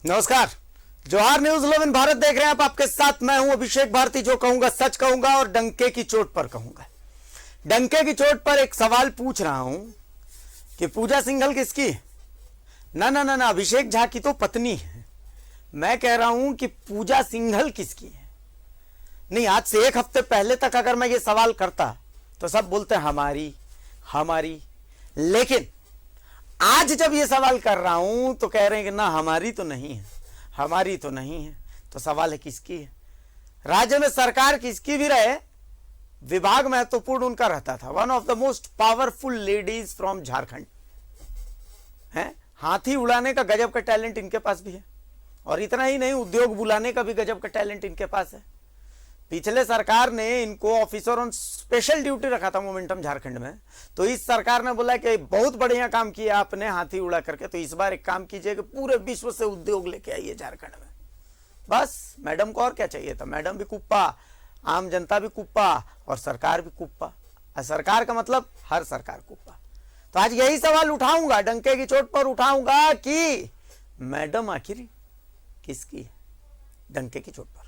नमस्कार, जवाहर न्यूज 11 भारत देख रहे हैं आप। आपके साथ मैं हूं अभिषेक भारती। जो कहूंगा सच कहूंगा और डंके की चोट पर कहूंगा। डंके की चोट पर एक सवाल पूछ रहा हूं कि पूजा सिंघल किसकी? ना ना ना ना, अभिषेक झा की तो पत्नी है। मैं कह रहा हूं कि पूजा सिंघल किसकी है? नहीं, आज से एक हफ्ते पहले तक अगर मैं ये सवाल करता तो सब बोलते हमारी हमारी, लेकिन आज जब ये सवाल कर रहा हूं तो कह रहे हैं कि ना हमारी तो नहीं है, हमारी तो नहीं है। तो सवाल है किसकी है? राज्य में सरकार किसकी भी रहे, विभाग महत्वपूर्ण उनका रहता था। One of the most powerful ladies from Jharkhand है। हाथी उड़ाने का गजब का टैलेंट इनके पास भी है, और इतना ही नहीं, उद्योग बुलाने का भी गजब का टैलेंट इनके पास है। पिछले सरकार ने इनको ऑफिसर ऑन स्पेशल ड्यूटी रखा था मोमेंटम झारखंड में, तो इस सरकार ने बोला कि बहुत बढ़िया काम किया आपने हाथी उड़ा करके, तो इस बार एक काम कीजिए कि पूरे विश्व से उद्योग लेके आइए झारखंड में। बस मैडम को और क्या चाहिए था? मैडम भी कुप्पा, आम जनता भी कुप्पा और सरकार भी कुप्पा। सरकार का मतलब हर सरकार कुप्पा। तो आज यही सवाल उठाऊंगा, डंके की चोट पर उठाऊंगा कि मैडम आखिर किसकी है डंके की चोट पर।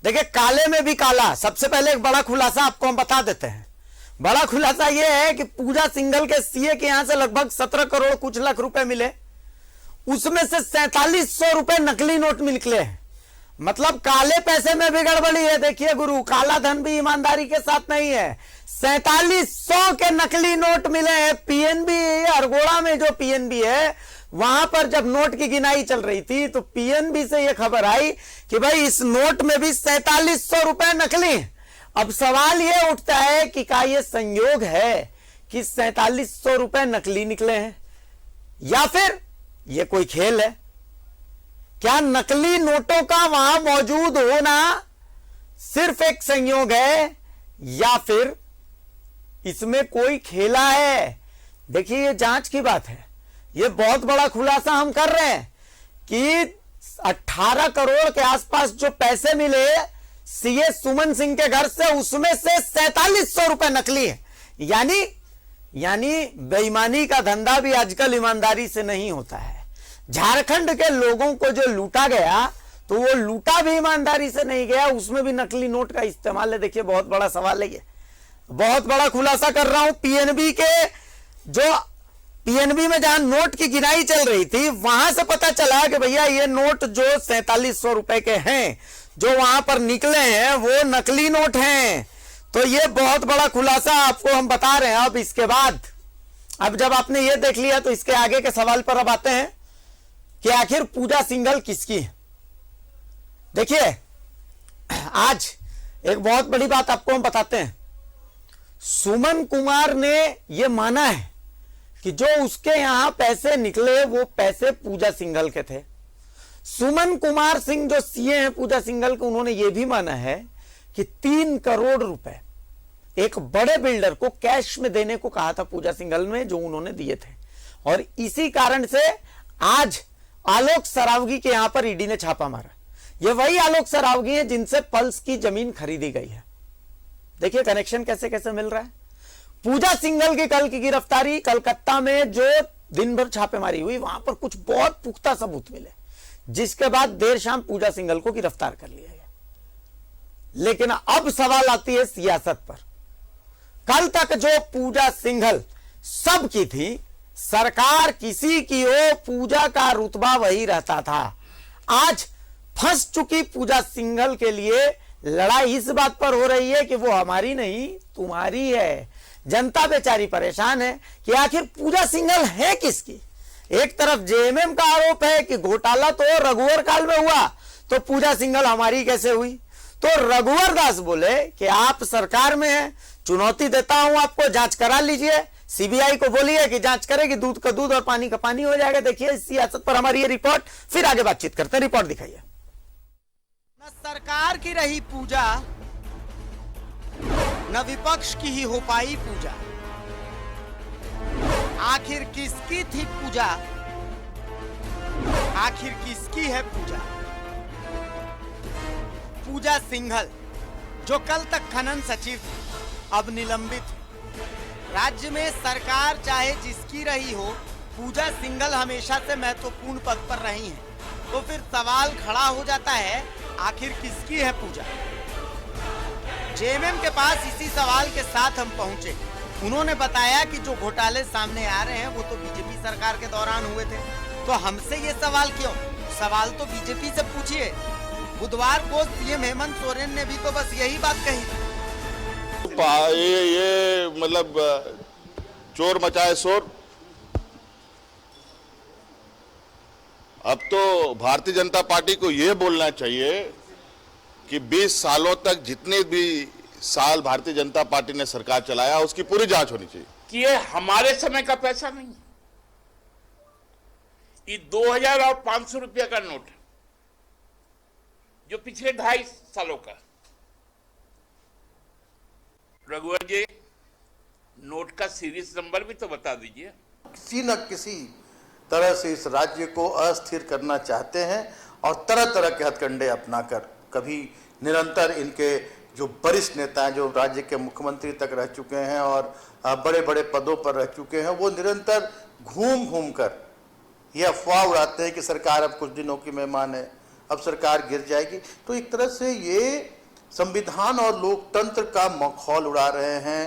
देखिए, काले में भी काला। सबसे पहले एक बड़ा खुलासा आपको हम बता देते हैं। बड़ा खुलासा यह है कि पूजा सिंघल के सीए के यहां से लगभग 17 करोड़ कुछ लाख रुपए मिले, उसमें से 4700 रुपए नकली नोट निकले हैं। मतलब काले पैसे में भी गड़बड़ी है। देखिए गुरु, काला धन भी ईमानदारी के साथ नहीं है। 4700 के नकली नोट मिले हैं। पीएनबी अरगोड़ा में जो पीएनबी है, वहां पर जब नोट की गिनाई चल रही थी तो पीएनबी से यह खबर आई कि भाई इस नोट में भी 4700 रुपए नकली हैं। अब सवाल यह उठता है कि क्या यह संयोग है कि 4700 रुपए नकली निकले हैं, या फिर यह कोई खेल है? क्या नकली नोटों का वहां मौजूद होना सिर्फ एक संयोग है, या फिर इसमें कोई खेला है? देखिए, यह जांच की बात है। यह बहुत बड़ा खुलासा हम कर रहे हैं कि 18 करोड़ के आसपास जो पैसे मिले सीए सुमन सिंह के घर से, उसमें से 4700 रुपए नकली है। यानी बेईमानी का धंधा भी आजकल ईमानदारी से नहीं होता है। झारखंड के लोगों को जो लूटा गया, तो वो लूटा भी ईमानदारी से नहीं गया, उसमें भी नकली नोट का इस्तेमाल है। देखिए, बहुत बड़ा सवाल है ये, बहुत बड़ा खुलासा कर रहा हूं। पीएनबी में जहां नोट की गिनाई चल रही थी, वहां से पता चला कि भैया ये नोट जो 4700 रुपए के हैं, जो वहां पर निकले हैं, वो नकली नोट हैं। तो ये बहुत बड़ा खुलासा आपको हम बता रहे हैं। अब इसके बाद, अब जब आपने ये देख लिया, तो इसके आगे के सवाल पर अब आते हैं कि आखिर पूजा सिंघल किसकी है। देखिए, आज एक बहुत बड़ी बात आपको हम बताते हैं। सुमन कुमार ने यह माना है कि जो उसके यहां पैसे निकले, वो पैसे पूजा सिंघल के थे। सुमन कुमार सिंह जो सीए हैं पूजा सिंघल के, उन्होंने यह भी माना है कि 3 करोड़ रुपए एक बड़े बिल्डर को कैश में देने को कहा था पूजा सिंघल ने, जो उन्होंने दिए थे। और इसी कारण से आज आलोक सरावगी के यहां पर ईडी ने छापा मारा। ये वही आलोक सरावगी है जिनसे पल्स की जमीन खरीदी गई है। देखिए कनेक्शन कैसे कैसे मिल रहा है। पूजा सिंघल की कल की गिरफ्तारी, कलकत्ता में जो दिन भर छापेमारी हुई, वहां पर कुछ बहुत पुख्ता सबूत मिले, जिसके बाद देर शाम पूजा सिंघल को गिरफ्तार कर लिया गया। लेकिन अब सवाल आती है सियासत पर। कल तक जो पूजा सिंघल सबकी थी, सरकार किसी की हो, पूजा का रुतबा वही रहता था। आज फंस चुकी पूजा सिंघल के लिए लड़ाई इस बात पर हो रही है कि वो हमारी नहीं तुम्हारी है। जनता बेचारी परेशान है कि आखिर पूजा सिंघल है किसकी। एक तरफ जेएमएम का आरोप है कि घोटाला तो रघुवर काल में हुआ, तो पूजा सिंघल हमारी कैसे हुई। तो रघुवर दास बोले कि आप सरकार में हैं, चुनौती देता हूं आपको, जांच करा लीजिए। सीबीआई को बोलिए कि जांच करेगी, दूध का दूध और पानी का पानी हो जाएगा। देखिए इस सियासत पर हमारी ये रिपोर्ट, फिर आगे बातचीत करते हैं। रिपोर्ट दिखाइए। न सरकार की रही पूजा, न विपक्ष की ही हो पाई पूजा। आखिर किसकी थी पूजा? आखिर किसकी है पूजा? पूजा सिंघल, जो कल तक खनन सचिव थे, अब निलंबित है। राज्य में सरकार चाहे जिसकी रही हो, पूजा सिंघल हमेशा से महत्वपूर्ण पद पर रही हैं। तो फिर सवाल खड़ा हो जाता है, आखिर किसकी है पूजा? जेएमएम के पास इसी सवाल के साथ हम पहुंचे। उन्होंने बताया कि जो घोटाले सामने आ रहे हैं वो तो बीजेपी सरकार के दौरान हुए थे। तो हमसे ये सवाल क्यों? सवाल तो बीजेपी से पूछिए। बुधवार को सीएम हेमंत सोरेन ने भी तो बस यही बात कही थी। ये मतलब चोर मचाए शोर। अब तो भारतीय जनता पार्टी को ये बोलना चाहिए कि 20 सालों तक जितने भी साल भारतीय जनता पार्टी ने सरकार चलाया उसकी पूरी जांच होनी चाहिए कि ये हमारे समय का पैसा नहीं है। ये 2000 और 500 रुपया का नोट है जो पिछले 2.5 सालों का। रघुवर जी, नोट का सीरीज नंबर भी तो बता दीजिए। किसी न किसी तरह से इस राज्य को अस्थिर करना चाहते हैं और तरह तरह के हथकंडे अपनाकर, कभी निरंतर इनके जो वरिष्ठ नेता हैं, जो राज्य के मुख्यमंत्री तक रह चुके हैं और बड़े बड़े पदों पर रह चुके हैं, वो निरंतर घूम घूम कर ये अफवाह उड़ाते हैं कि सरकार अब कुछ दिनों की मेहमान है, अब सरकार गिर जाएगी। तो एक तरह से ये संविधान और लोकतंत्र का मखौल उड़ा रहे हैं।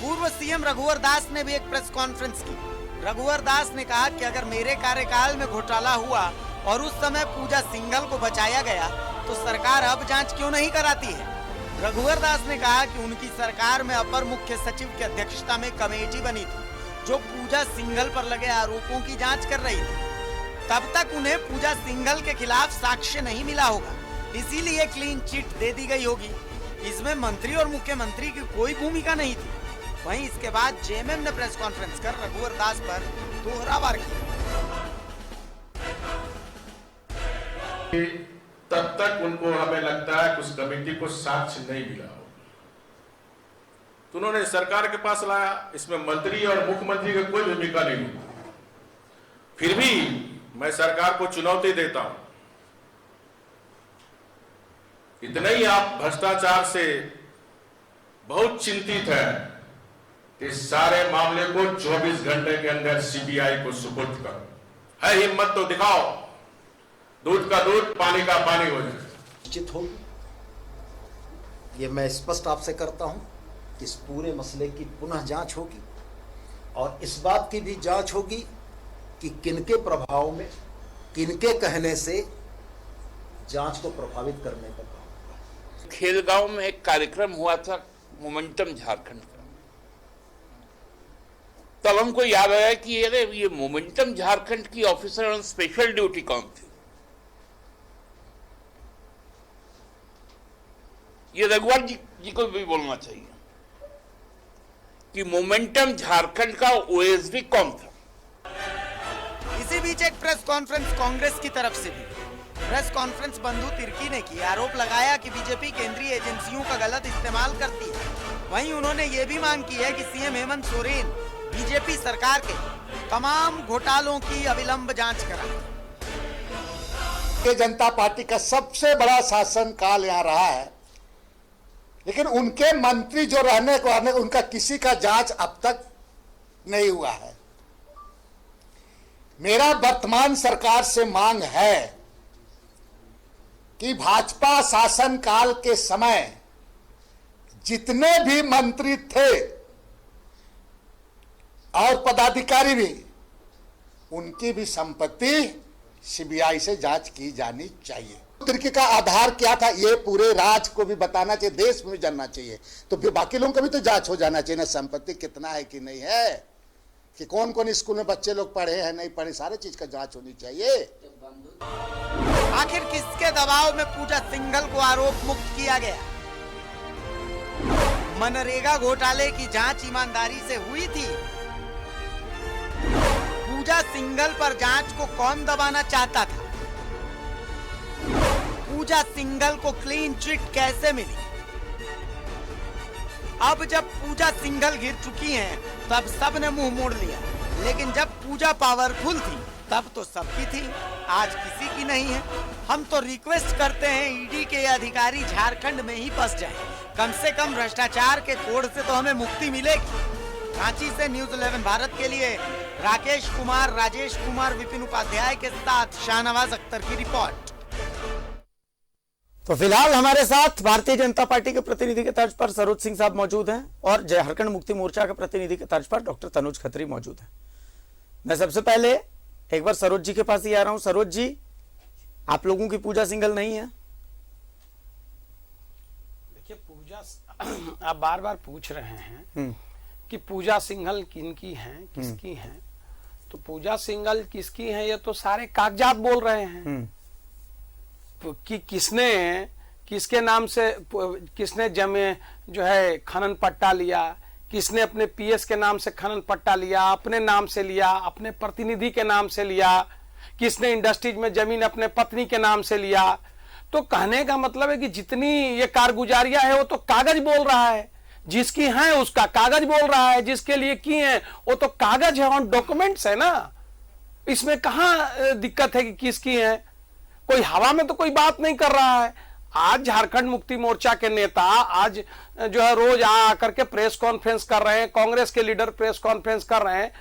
पूर्व सीएम रघुवर दास ने भी एक प्रेस कॉन्फ्रेंस की। रघुवर दास ने कहा कि अगर मेरे कार्यकाल में घोटाला हुआ और उस समय पूजा सिंघल को बचाया गया तो सरकार अब जांच क्यों नहीं कराती है? रघुवर दास ने कहा कि उनकी सरकार में अपर मुख्य सचिव की अध्यक्षता में कमेटी बनी थी जो पूजा सिंघल पर लगे आरोपों की जांच कर रही थी। तब तक उन्हें पूजा सिंघल के खिलाफ साक्ष्य नहीं मिला होगा, इसीलिए क्लीन चिट दे दी गई होगी। इसमें मंत्री और मुख्यमंत्री की कोई भूमिका नहीं थी। वहीं इसके बाद जेएमएम ने प्रेस कॉन्फ्रेंस कर रघुवर दास पर दोहरा वार किया। तब तक उनको हमें लगता है कि उस कमेटी को साक्ष्य नहीं मिला हो, तो उन्होंने सरकार के पास लाया। इसमें मंत्री और मुख्यमंत्री की कोई भूमिका नहीं हुई। फिर भी मैं सरकार को चुनौती देता हूं, इतना ही आप भ्रष्टाचार से बहुत चिंतित हैं, इस सारे मामले को 24 घंटे के अंदर सीबीआई को सुपुर्द करो। है हिम्मत तो दिखाओ, दूध का दूध पानी का पानी हो जाए। निश्चित होगी, ये मैं स्पष्ट आपसे करता हूं कि इस पूरे मसले की पुनः जांच होगी और इस बात की भी जांच होगी कि किनके प्रभाव में, किनके कहने से जांच को प्रभावित करने का काम हुआ। खेलगांव में एक कार्यक्रम हुआ था मोमेंटम झारखंड का। तब हमको याद आया कि अरे ये मोमेंटम झारखंड की ऑफिसर ऑन स्पेशल ड्यूटी कौन थी? ये रघुवर जी को भी बोलना चाहिए कि मोमेंटम झारखंड का ओएसडी कौन था। इसी बीच एक प्रेस कॉन्फ्रेंस कांग्रेस की तरफ से भी। प्रेस कॉन्फ्रेंस बंधु तिर्की ने की, आरोप लगाया कि बीजेपी केंद्रीय एजेंसियों का गलत इस्तेमाल करती है। वहीं उन्होंने ये भी मांग की है कि सीएम हेमंत सोरेन बीजेपी सरकार के तमाम घोटालों की अविलंब जांच कराए। भारतीय जनता पार्टी का सबसे बड़ा शासन काल यहाँ रहा है, लेकिन उनके मंत्री जो रहने को उनका किसी का जांच अब तक नहीं हुआ है। मेरा वर्तमान सरकार से मांग है कि भाजपा शासन काल के समय जितने भी मंत्री थे और पदाधिकारी भी, उनकी भी संपत्ति सीबीआई से जांच की जानी चाहिए। तिर्की का आधार क्या था ये पूरे राज्य को भी बताना चाहिए, देश में भी जानना चाहिए। तो फिर बाकी लोगों का भी तो जांच हो जाना चाहिए ना, संपत्ति कितना है कि नहीं है, कि कौन कौन स्कूल में बच्चे लोग पढ़े हैं नहीं पढ़े, सारे चीज का जांच होनी चाहिए। आखिर किसके दबाव में पूजा सिंघल को आरोप मुक्त किया गया? मनरेगा घोटाले की जांच ईमानदारी से हुई थी। पूजा सिंघल पर जांच को कौन दबाना चाहता था? पूजा सिंघल को क्लीन चिट कैसे मिली? अब जब पूजा सिंघल गिर चुकी हैं, तब सब ने मुंह मोड़ लिया। लेकिन जब पूजा पावरफुल थी तब तो सबकी थी, आज किसी की नहीं है। हम तो रिक्वेस्ट करते हैं ईडी के अधिकारी झारखंड में ही बस जाएं। कम से कम भ्रष्टाचार के कोड़ से तो हमें मुक्ति मिलेगी। रांची से न्यूज़ 11 भारत के लिए राकेश कुमार, राजेश कुमार, विपिन उपाध्याय के साथ शाहनवाज अख्तर की रिपोर्ट। तो फिलहाल हमारे साथ भारतीय जनता पार्टी के प्रतिनिधि के तर्ज पर सरोज सिंह साहब मौजूद हैं और झारखंड मुक्ति मोर्चा के प्रतिनिधि के तर्ज पर डॉक्टर तनुज खत्री मौजूद हैं। मैं सबसे पहले एक बार सरोज जी के पास ही आ रहा हूं। सरोज जी, आप लोगों की पूजा सिंगल नहीं है? देखिए, पूजा आप बार बार पूछ रहे हैं कि पूजा सिंघल किनकी हैं, किसकी हैं। तो पूजा सिंघल किसकी हैं ये तो सारे कागजात बोल रहे हैं कि किसके नाम से किसने जमे जो है खनन पट्टा लिया, किसने अपने पीएस के नाम से खनन पट्टा लिया, अपने नाम से लिया, अपने प्रतिनिधि के नाम से लिया, किसने इंडस्ट्रीज में जमीन अपने पत्नी के नाम से लिया। तो कहने का मतलब है कि जितनी ये कारगुजारियां है वो तो कागज बोल रहा है, जिसकी है उसका कागज बोल रहा है, जिसके लिए की है वो तो कागज है, ऑन डॉक्यूमेंट्स है ना। इसमें कहां दिक्कत है कि किसकी है? कोई हवा में तो कोई बात नहीं कर रहा है। आज झारखंड मुक्ति मोर्चा के नेता आज जो है रोज आकर के प्रेस कॉन्फ्रेंस कर रहे हैं, कांग्रेस के लीडर प्रेस कॉन्फ्रेंस कर रहे हैं।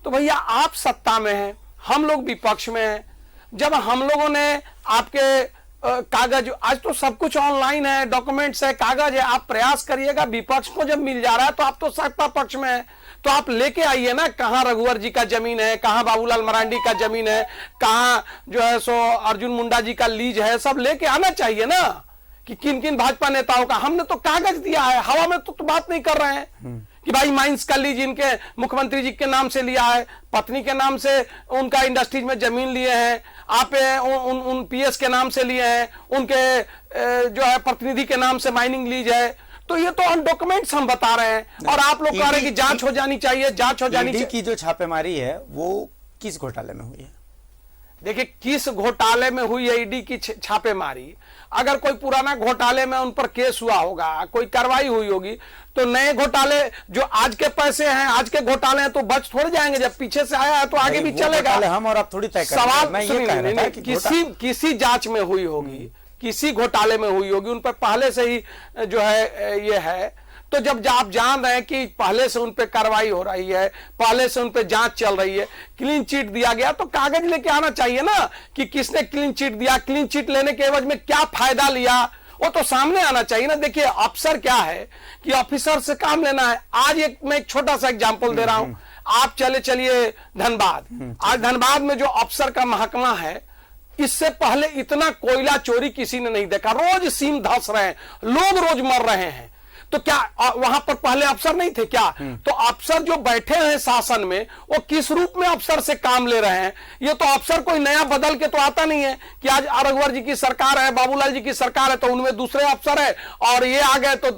तो भैया आप सत्ता में हैं, हम लोग विपक्ष में हैं। जब हम लोगों ने आपके कागज, आज तो सब कुछ ऑनलाइन है, डॉक्यूमेंट्स है, कागज है, आप प्रयास करिएगा। विपक्ष को जब मिल जा रहा है तो आप तो सत्ता पक्ष में है, तो आप लेके आइए ना। कहां रघुवर जी का जमीन है, कहां बाबूलाल मरांडी का जमीन है, कहां जो है सो अर्जुन मुंडा जी का लीज है, सब लेके आना चाहिए ना कि किन किन भाजपा नेताओं का। हमने तो कागज दिया है, हवा में तो बात नहीं कर रहे हैं कि भाई माइंस का लीज इनके मुख्यमंत्री जी के नाम से लिया है, पत्नी के नाम से उनका इंडस्ट्रीज में जमीन लिए हैं, आप उन पीएस के नाम से लिए हैं, उनके जो है प्रतिनिधि के नाम से माइनिंग लीज है। तो ये तो ऑन डॉक्यूमेंट्स हम बता रहे हैं और आप लोग कह रहे हैं कि जांच हो जानी चाहिए, जांच हो जानी चाहिए। की जो छापेमारी है वो किस घोटाले में हुई है? देखिए, किस घोटाले में हुई है ईडी की छापेमारी? अगर कोई पुराना घोटाले में उन पर केस हुआ होगा, कोई कार्रवाई हुई होगी, तो नए घोटाले जो आज के पैसे हैं, आज के घोटाले हैं, तो बच थोड़े जाएंगे। जब पीछे से आया है तो आगे भी चलेगा। हम और आप थोड़ी तय करेंगे। सवाल मैं ये कह रहा था कि किसी जांच में हुई होगी, किसी घोटाले में हुई होगी, उन पर पहले से ही जो है ये है। तो जब आप जान रहे हैं कि पहले से उन पे कार्रवाई हो रही है, पहले से उन पे जांच चल रही है, क्लीन चिट दिया गया, तो कागज लेके आना चाहिए ना कि किसने क्लीन चिट दिया, क्लीन चिट लेने के एवज में क्या फायदा लिया, वो तो सामने आना चाहिए ना। देखिए, अफसर क्या है कि ऑफिसर से काम लेना है। आज मैं एक छोटा सा एग्जांपल दे रहा हूं। आप चलिए धनबाद। आज धनबाद में जो अफसर का महकमा है, इससे पहले इतना कोयला चोरी किसी ने नहीं देखा। रोज सीम धस रहे हैं, लोग रोज मर रहे हैं। तो क्या वहां पर पहले अफसर नहीं थे क्या? तो अफसर जो बैठे हैं शासन में, वो किस रूप में अफसर से काम ले रहे हैं? ये तो अफसर कोई नया बदल के तो आता नहीं है कि आज रघुवर जी की सरकार है, बाबूलाल जी की सरकार है, तो उनमें दूसरे अफसर है, और ये आ गए तो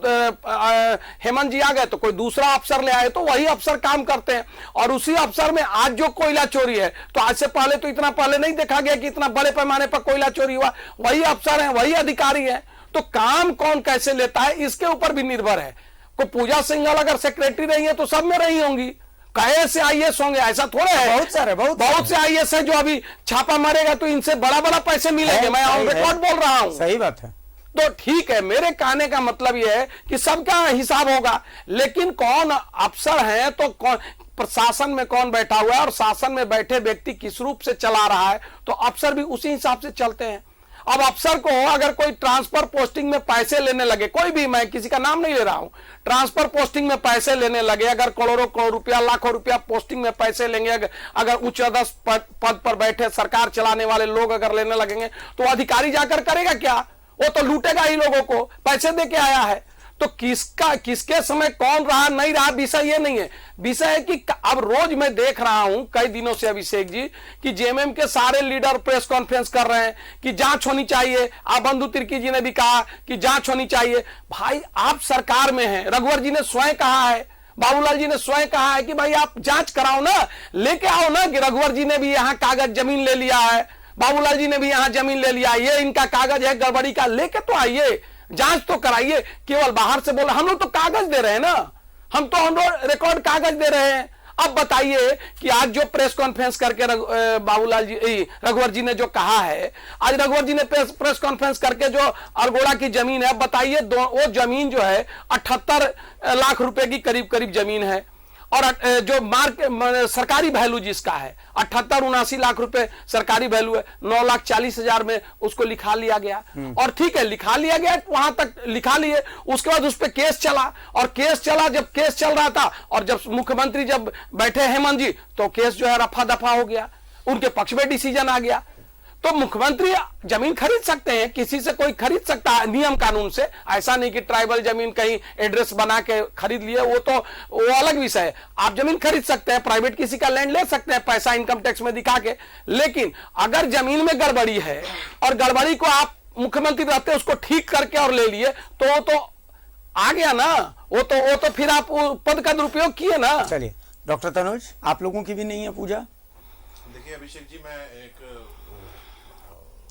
हेमंत जी आ गए तो कोई दूसरा अफसर ले आए, तो वही अफसर काम करते हैं। और उसी अफसर में आज जो कोयला चोरी है, तो आज से पहले तो इतना पहले नहीं देखा गया कि इतना बड़े पैमाने पर कोयला चोरी हुआ। वही अफसर है, वही अधिकारी है। तो काम कौन कैसे लेता है इसके ऊपर भी निर्भर है। को पूजा सिंघल अगर सेक्रेटरी रही है तो सब में रही होंगी, कैसे आईएएस होंगे? ऐसा थोड़े है। बहुत से आईएएस है जो अभी छापा मारेगा तो इनसे बड़ा बड़ा पैसे मिलेंगे। मैं ऑन रिकॉर्ड बोल रहा हूं। सही बात है। तो ठीक है, मेरे कहने का मतलब यह है कि सबका हिसाब होगा, लेकिन कौन अफसर है, तो कौन प्रशासन में कौन बैठा हुआ है, और शासन में बैठे व्यक्ति किस रूप से चला रहा है, तो अफसर भी उसी हिसाब से चलते हैं। अब अफसर को अगर कोई ट्रांसफर पोस्टिंग में पैसे लेने लगे, कोई भी, मैं किसी का नाम नहीं ले रहा हूं, ट्रांसफर पोस्टिंग में पैसे लेने लगे, अगर करोड़ों करोड़ रुपया, लाखों रुपया पोस्टिंग में पैसे लेंगे, अगर उच्च पद पर बैठे सरकार चलाने वाले लोग अगर लेने लगेंगे, तो अधिकारी जाकर करेगा क्या? वो तो लूटेगा ही लोगों को, पैसे दे के आया है। तो किसके समय कौन रहा नहीं रहा, विषय ये नहीं है। विषय है कि अब रोज मैं देख रहा हूं कई दिनों से अभिषेक जी कि जेएमएम के सारे लीडर प्रेस कॉन्फ्रेंस कर रहे हैं कि जांच होनी चाहिए। बंधु तिर्की जी ने भी कहा कि जांच होनी चाहिए। भाई आप सरकार में हैं, रघुवर जी ने स्वयं कहा है, बाबूलाल जी ने स्वयं कहा है कि भाई आप जांच कराओ ना, लेके आओ ना कि रघुवर जी ने भी यहां कागज जमीन ले लिया है, बाबूलाल जी ने भी यहां जमीन ले लिया, ये इनका कागज है गड़बड़ी का, लेके तो आइए, जांच तो कराइए। केवल बाहर से बोल, हम लोग तो कागज दे रहे हैं ना, हम तो ऑन रिकॉर्ड कागज दे रहे हैं। अब बताइए कि आज जो प्रेस कॉन्फ्रेंस करके बाबूलाल जी, रघुवर जी ने जो कहा है, आज रघुवर जी ने प्रेस कॉन्फ्रेंस करके जो अरगोड़ा की जमीन है, बताइए वो जमीन जो है 78 लाख रुपए की करीब करीब जमीन है, और जो सरकारी वैल्यू जिसका है 78-79 लाख रुपए सरकारी वैल्यू है, 9,40,000 में उसको लिखा लिया गया। और ठीक है, लिखा लिया गया, वहां तक लिखा लिए, उसके बाद उस पर केस चला, और केस चला, जब केस चल रहा था और जब मुख्यमंत्री जब बैठे हेमंत जी, तो केस जो है रफा दफा हो गया, उनके पक्ष में डिसीजन आ गया। तो मुख्यमंत्री जमीन खरीद सकते हैं, किसी से कोई खरीद सकता है नियम कानून से, ऐसा नहीं कि ट्राइबल जमीन कहीं एड्रेस बना के खरीद लिए, वो अलग विषय है। आप जमीन खरीद सकते हैं, प्राइवेट किसी का लैंड ले सकते हैं पैसा इनकम टैक्स में दिखा के, लेकिन अगर जमीन में गड़बड़ी है और गड़बड़ी को आप मुख्यमंत्री रहते उसको ठीक करके और ले लिए, तो आ गया ना, वो तो फिर आप पद का दुरुपयोग किए ना। चलिए डॉक्टर तनुज, आप लोगों की भी नहीं है पूजा? देखिए अभिषेक जी, मैं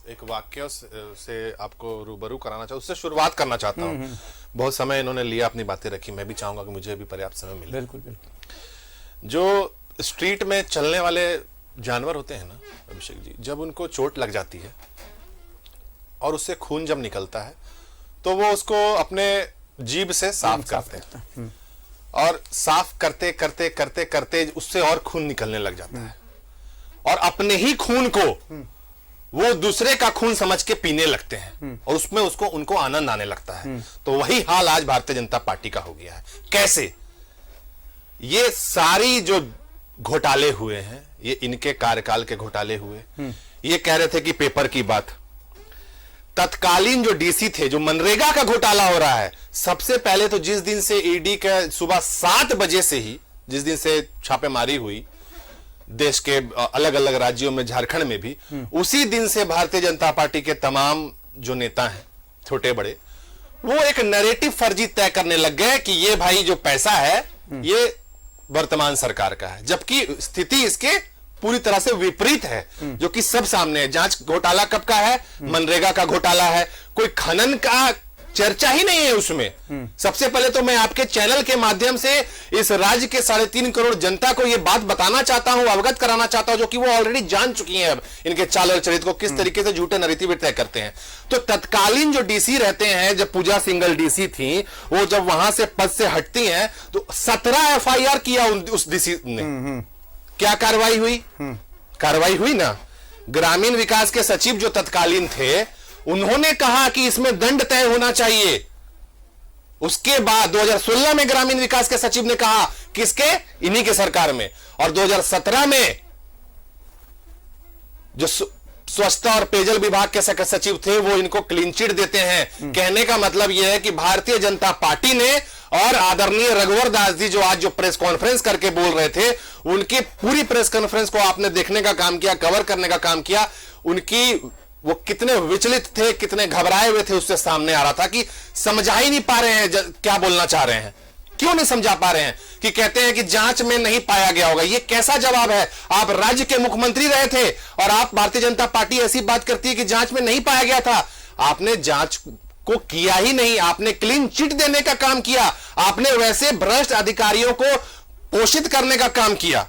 एक वाक्य से आपको रूबरू कराना चाहूँ, उससे शुरुआत करना चाहता हूँ। बहुत समय इन्होंने लिया, अपनी बातें रखी, मैं भी चाहूंगा कि मुझे भी पर्याप्त समय मिले। बिल्कुल बिल्कुल। जो स्ट्रीट में चलने वाले जानवर होते हैं ना अभिषेक जी, जब उनको चोट लग जाती है और उससे खून जब निकलता है, तो वो उसको अपने जीभ से साफ करते हैं, और साफ करते करते करते करते उससे और खून निकलने लग जाता है, और अपने ही खून को वो दूसरे का खून समझ के पीने लगते हैं, और उसमें उनको आनंद आने लगता है। तो वही हाल आज भारतीय जनता पार्टी का हो गया है। कैसे? ये सारी जो घोटाले हुए हैं, ये इनके कार्यकाल के घोटाले हुए। ये कह रहे थे कि पेपर की बात, तत्कालीन जो डीसी थे, जो मनरेगा का घोटाला हो रहा है, सबसे पहले तो जिस दिन से ईडी का सुबह 7 बजे से ही, जिस दिन से छापेमारी हुई देश के अलग अलग राज्यों में, झारखंड में भी, उसी दिन से भारतीय जनता पार्टी के तमाम जो नेता हैं, छोटे बड़े, वो एक नैरेटिव फर्जी तय करने लग गए कि ये भाई जो पैसा है ये वर्तमान सरकार का है, जबकि स्थिति इसके पूरी तरह से विपरीत है, जो कि सब सामने है। जांच घोटाला कब का है? मनरेगा का घोटाला है, कोई खनन का चर्चा ही नहीं है उसमें। सबसे पहले तो मैं आपके चैनल के माध्यम से इस राज्य के 3.5 करोड़ जनता को यह बात बताना चाहता हूं, अवगत कराना चाहता हूं, जो कि वो ऑलरेडी जान चुकी हैं अब इनके चाल और चरित्र को, किस तरीके से झूठे नैरेटिव तय करते हैं। तो तत्कालीन जो डीसी रहते हैं, जब पूजा सिंघल डीसी थी, वो जब वहां से पद से हटती हैं, तो 17 FIR किया उस डीसी ने। क्या कार्रवाई हुई? कार्रवाई हुई ना। ग्रामीण विकास के सचिव जो तत्कालीन थे, उन्होंने कहा कि इसमें दंड तय होना चाहिए। उसके बाद 2016 में ग्रामीण विकास के सचिव ने कहा, किसके? इन्हीं के सरकार में। और 2017 में जो स्वच्छता और पेयजल विभाग के सचिव थे, वो इनको क्लीन चिट देते हैं। कहने का मतलब यह है कि भारतीय जनता पार्टी ने और आदरणीय रघुवर दास जी, जो आज जो प्रेस कॉन्फ्रेंस करके बोल रहे थे, उनकी पूरी प्रेस कॉन्फ्रेंस को आपने देखने का काम किया, कवर करने का काम किया। उनकी वो कितने विचलित थे, कितने घबराए हुए थे, उससे सामने आ रहा था कि समझा ही नहीं पा रहे हैं क्या बोलना चाह रहे हैं। क्यों नहीं समझा पा रहे हैं? कि कहते हैं कि जांच में नहीं पाया गया होगा। ये कैसा जवाब है? आप राज्य के मुख्यमंत्री रहे थे और आप भारतीय जनता पार्टी ऐसी बात करती है कि जांच में नहीं पाया गया था। आपने जांच को किया ही नहीं, आपने क्लीन चिट देने का काम किया, आपने वैसे भ्रष्ट अधिकारियों को पोषित करने का काम किया,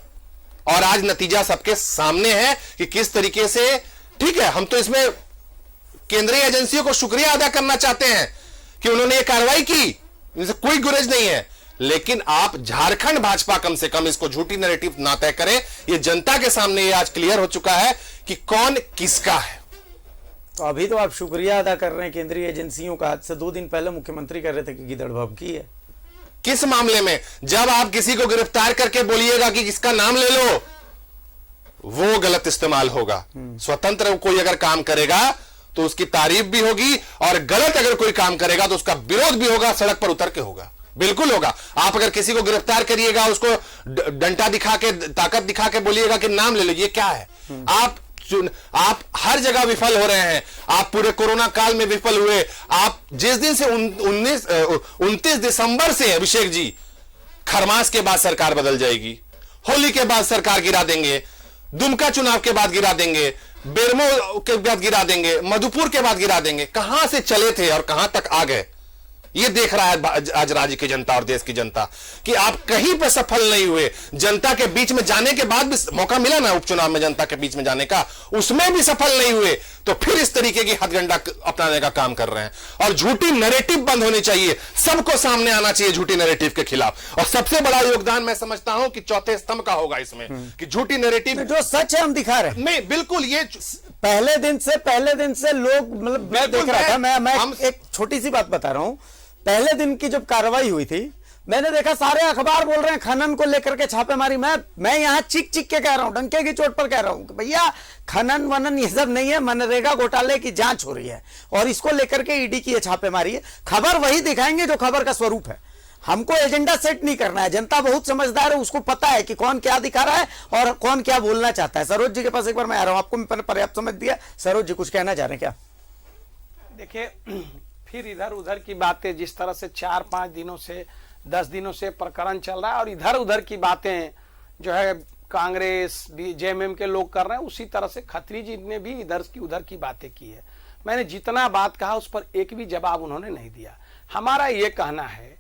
और आज नतीजा सबके सामने है कि किस तरीके से। ठीक है, हम तो इसमें केंद्रीय एजेंसियों को शुक्रिया अदा करना चाहते हैं कि उन्होंने ये कार्रवाई की, इनसे कोई गुरेज नहीं है, लेकिन आप झारखंड भाजपा कम से कम इसको झूठी नैरेटिव ना तय करें। ये जनता के सामने ये आज क्लियर हो चुका है कि कौन किसका है। तो अभी तो आप शुक्रिया अदा कर रहे हैं केंद्रीय एजेंसियों का। आज से 2 दिन पहले मुख्यमंत्री कह रहे थे कि गिदड़ भभकी है। किस मामले में? जब आप किसी को गिरफ्तार करके बोलिएगा कि इसका नाम ले लो, वो गलत इस्तेमाल होगा। स्वतंत्र कोई अगर काम करेगा तो उसकी तारीफ भी होगी, और गलत अगर कोई काम करेगा तो उसका विरोध भी होगा, सड़क पर उतर के होगा, बिल्कुल होगा। आप अगर किसी को गिरफ्तार करिएगा, उसको डंडा दिखा के, ताकत दिखा के बोलिएगा कि नाम ले लो, ये क्या है? आप हर जगह विफल हो रहे हैं। आप पूरे कोरोना काल में विफल हुए। आप जिस दिन से 29 दिसंबर से, अभिषेक जी, खरमास के बाद सरकार बदल जाएगी, होली के बाद सरकार गिरा देंगे, दुमका चुनाव के बाद गिरा देंगे, बेरमो के बाद गिरा देंगे, मधुपुर के बाद गिरा देंगे। कहां से चले थे और कहां तक आ गए? ये देख रहा है आज राज्य की जनता और देश की जनता कि आप कहीं पे सफल नहीं हुए। जनता के बीच में जाने के बाद भी मौका मिला ना उपचुनाव में जनता के बीच में जाने का, उसमें भी सफल नहीं हुए, तो फिर इस तरीके की हथगंडा अपनाने का काम कर रहे हैं। और झूठी नैरेटिव बंद होनी चाहिए, सबको सामने आना चाहिए झूठी नैरेटिव के खिलाफ। और सबसे बड़ा योगदान मैं समझता हूं कि चौथे स्तंभ का होगा इसमें, कि झूठी नैरेटिव जो सच है हम दिखा रहे हैं। नहीं, बिल्कुल ये पहले दिन से लोग, मतलब मैं देख रहा था, मैं एक छोटी सी बात बता रहा हूं। पहले दिन की जब कार्रवाई हुई थी, मैंने देखा सारे अखबार बोल रहे हैं खनन को लेकर के छापेमारी। मैं यहां चिक चिक के कह रहा हूं, डंके की चोट पर कह रहा हूं कि भैया खनन वनन ये सब नहीं है, मनरेगा घोटाले की जांच हो रही है और इसको लेकर के ईडी की छापेमारी है। खबर वही दिखाएंगे जो खबर का स्वरूप है। हमको एजेंडा सेट नहीं करना है। जनता बहुत समझदार है, उसको पता है कि कौन क्या दिखा रहा है और कौन क्या बोलना चाहता है। सरोज जी के पास एक बार मैं आ रहा हूं, आपको मैंने पर्याप्त समझ दिया। सरोज जी कुछ कहना चाह रहे हैं क्या? देखिए, फिर इधर उधर की बातें, जिस तरह से 4-5 दिनों से 10 दिनों से प्रकरण चल रहा है और इधर उधर की बातें जो है कांग्रेस जेएमएम के लोग कर रहे हैं, उसी तरह से खत्री जी ने भी इधर की उधर की बातें की है। मैंने जितना बात कहा उस पर एक भी जवाब उन्होंने नहीं दिया। हमारा ये कहना है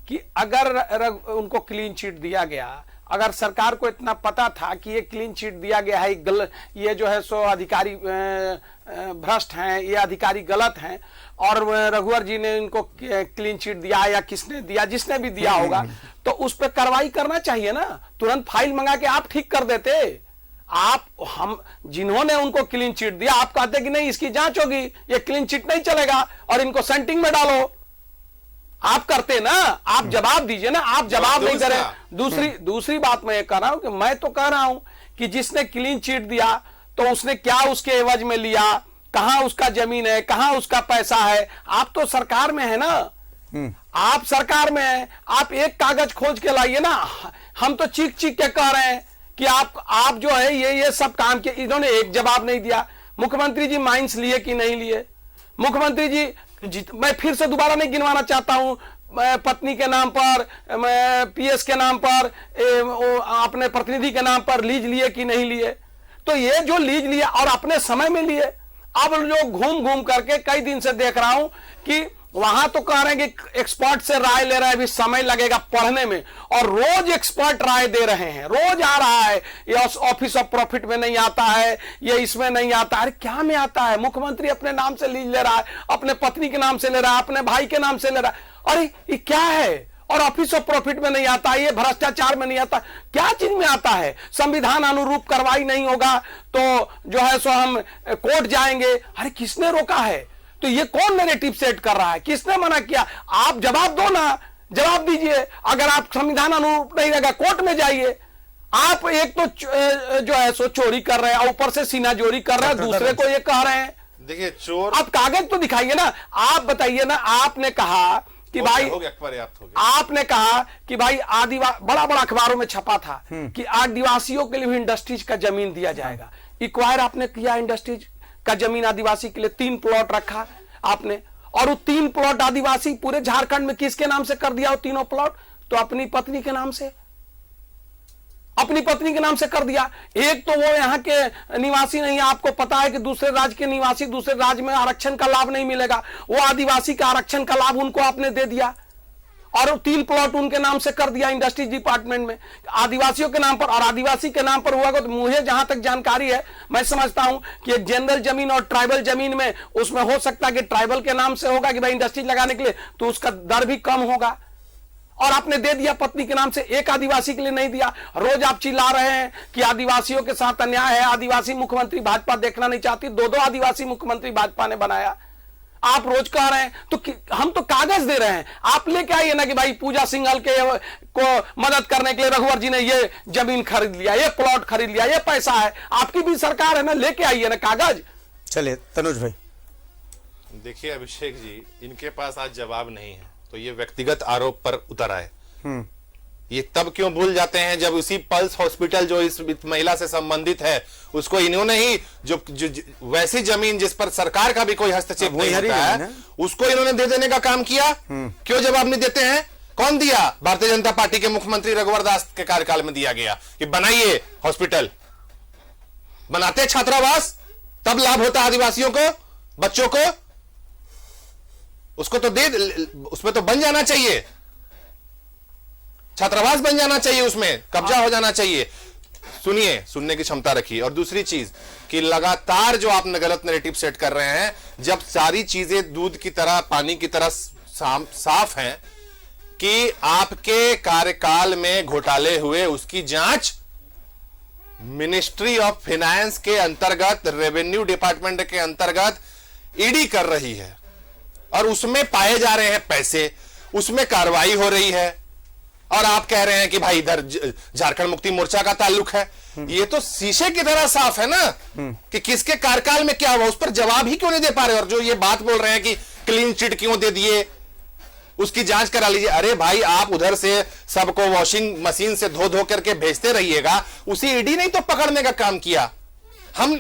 कि अगर उनको क्लीन चिट दिया गया, अगर सरकार को इतना पता था कि ये क्लीन चिट दिया गया है, ये जो है सो अधिकारी भ्रष्ट हैं, ये अधिकारी गलत हैं और रघुवर जी ने इनको क्लीन चिट दिया या किसने दिया, जिसने भी दिया होगा, तो उस पर कार्रवाई करना चाहिए ना। तुरंत फाइल मंगा के आप ठीक कर देते। हम जिन्होंने उनको क्लीन चिट दिया, आप कहते कि नहीं इसकी जांच होगी, ये क्लीन चिट नहीं चलेगा और इनको सेंटिंग में डालो। आप करते ना, आप जवाब दीजिए ना, आप जवाब नहीं करें। दूसरी बात मैं ये कह रहा हूं कि मैं तो कह रहा हूं कि जिसने क्लीन चिट दिया तो उसने क्या उसके एवज में लिया, कहां उसका जमीन है, कहां उसका पैसा है। आप तो सरकार में है ना, आप सरकार में है, आप एक कागज खोज के लाइए ना। हम तो चीख चीख के कह रहे हैं कि आप जो है ये सब काम किए, इन्होंने एक जवाब नहीं दिया। मुख्यमंत्री जी माइंस लिए कि नहीं लिए? मुख्यमंत्री जी, मैं फिर से दोबारा नहीं गिनवाना चाहता हूं, पत्नी के नाम पर, पीएस के नाम पर, अपने प्रतिनिधि के नाम पर लीज लिए कि नहीं लिए? तो ये जो लीज लिया और अपने समय में लिए, अब लोग घूम घूम करके कई दिन से देख रहा हूं कि वहां तो कह रहे हैं कि एक्सपर्ट से राय ले रहे हैं, अभी समय लगेगा पढ़ने में, और रोज एक्सपर्ट राय दे रहे हैं, रोज आ रहा है। ये ऑफिस ऑफ प्रॉफिट में नहीं आता है, ये इसमें नहीं आता है। अरे क्या में आता है? मुख्यमंत्री अपने नाम से लीज ले रहा है, अपने पत्नी के नाम से ले रहा है, अपने भाई के नाम से ले रहा है। अरे ये क्या है? और ऑफिस ऑफ प्रॉफिट में नहीं आता, ये भ्रष्टाचार में नहीं आता, क्या चीज में आता है? संविधान अनुरूप कार्रवाई नहीं होगा तो जो है सो हम कोर्ट जाएंगे। अरे किसने रोका है? तो ये कौन नैरेटिव सेट कर रहा है? किसने मना किया? आप जवाब दो ना, जवाब दीजिए। अगर आप संविधान अनुरूप नहीं रहेगा, कोर्ट में जाइए। आप एक तो जो है सो चोरी कर रहे हैं, ऊपर से सीना जोरी कर रहे हैं, दूसरे को ये कह रहे हैं। देखिए चोर, आप कागज तो दिखाइए ना। आप बताइए ना, आपने कहा कि भाई, आपने कहा कि भाई बड़ा बड़ा अखबारों में छपा था कि आदिवासियों के लिए भी इंडस्ट्रीज का जमीन दिया जाएगा। एक्वायर आपने किया इंडस्ट्रीज का जमीन आदिवासी के लिए, 3 प्लॉट रखा आपने, और वो 3 प्लॉट आदिवासी पूरे झारखंड में किसके नाम से कर दिया? वो तीनों प्लॉट तो अपनी पत्नी के नाम से, अपनी पत्नी के नाम से कर दिया। एक तो वो यहाँ के निवासी नहीं है, आपको पता है कि दूसरे राज्य के निवासी दूसरे राज्य में आरक्षण का लाभ नहीं मिलेगा, वो आदिवासी का आरक्षण का लाभ उनको आपने दे दिया, और 3 प्लॉट उनके नाम से कर दिया इंडस्ट्रीज डिपार्टमेंट में, आदिवासियों के नाम पर। और आदिवासी के नाम पर हुआ तो मुझे जहां तक जानकारी है, मैं समझता हूं कि एक जनरल जमीन और ट्राइबल जमीन में उसमें हो सकता है कि ट्राइबल के नाम से होगा कि भाई इंडस्ट्रीज लगाने के लिए, तो उसका दर भी कम होगा। और आपने दे दिया पत्नी के नाम से, एक आदिवासी के लिए नहीं दिया। रोज आप चिल्ला रहे हैं कि आदिवासियों के साथ अन्याय है, आदिवासी मुख्यमंत्री भाजपा देखना नहीं चाहती, 2 आदिवासी मुख्यमंत्री भाजपा ने बनाया। आप रोज कह रहे हैं, तो हम तो कागज दे रहे हैं। आप लेके आइए ना कि भाई पूजा सिंघल को मदद करने के लिए रघुवर जी ने ये जमीन खरीद लिया, ये प्लॉट खरीद लिया, ये पैसा है, आपकी भी सरकार है ना, लेके आइए ना कागज। चलिए तनुज भाई। देखिए अभिषेक जी, इनके पास आज जवाब नहीं है, तो ये व्यक्तिगत आरोप पर उतर आए। ये तब क्यों भूल जाते हैं जब उसी पल्स हॉस्पिटल जो इस महिला से संबंधित है, उसको इन्होंने ही जो वैसी जमीन जिस पर सरकार का भी कोई हस्तक्षेप नहीं होता है, उसको इन्होंने दे देने का काम किया। क्यों जवाब नहीं देते हैं? कौन दिया? भारतीय जनता पार्टी के मुख्यमंत्री रघुवर दास के कार्यकाल में दिया गया कि बनाइए हॉस्पिटल, बनाते छात्रावास, तब लाभ होता आदिवासियों को, बच्चों को। उसको तो उसमें तो बन जाना चाहिए, छात्रावास बन जाना चाहिए, उसमें कब्जा हो जाना चाहिए। सुनिए, सुनने की क्षमता रखिए। और दूसरी चीज कि लगातार जो आपने गलत नैरेटिव सेट कर रहे हैं, जब सारी चीजें दूध की तरह, पानी की तरह साफ हैं कि आपके कार्यकाल में घोटाले हुए, उसकी जांच मिनिस्ट्री ऑफ फाइनेंस के अंतर्गत, रेवेन्यू डिपार्टमेंट के अंतर्गत ईडी कर रही है और उसमें पाए जा रहे हैं पैसे, उसमें कार्रवाई हो रही है और आप कह रहे हैं कि भाई इधर झारखंड मुक्ति मोर्चा का ताल्लुक है। ये तो शीशे की तरह साफ है ना कि किसके कार्यकाल में क्या हुआ, उस पर जवाब ही क्यों नहीं दे पा रहे। और जो ये बात बोल रहे हैं कि क्लीन चिट क्यों दे दिए, उसकी जांच करा लीजिए। अरे भाई, आप उधर से सबको वॉशिंग मशीन से धो धो करके भेजते रहिएगा, उसी ईडी ने तो पकड़ने का काम किया, हम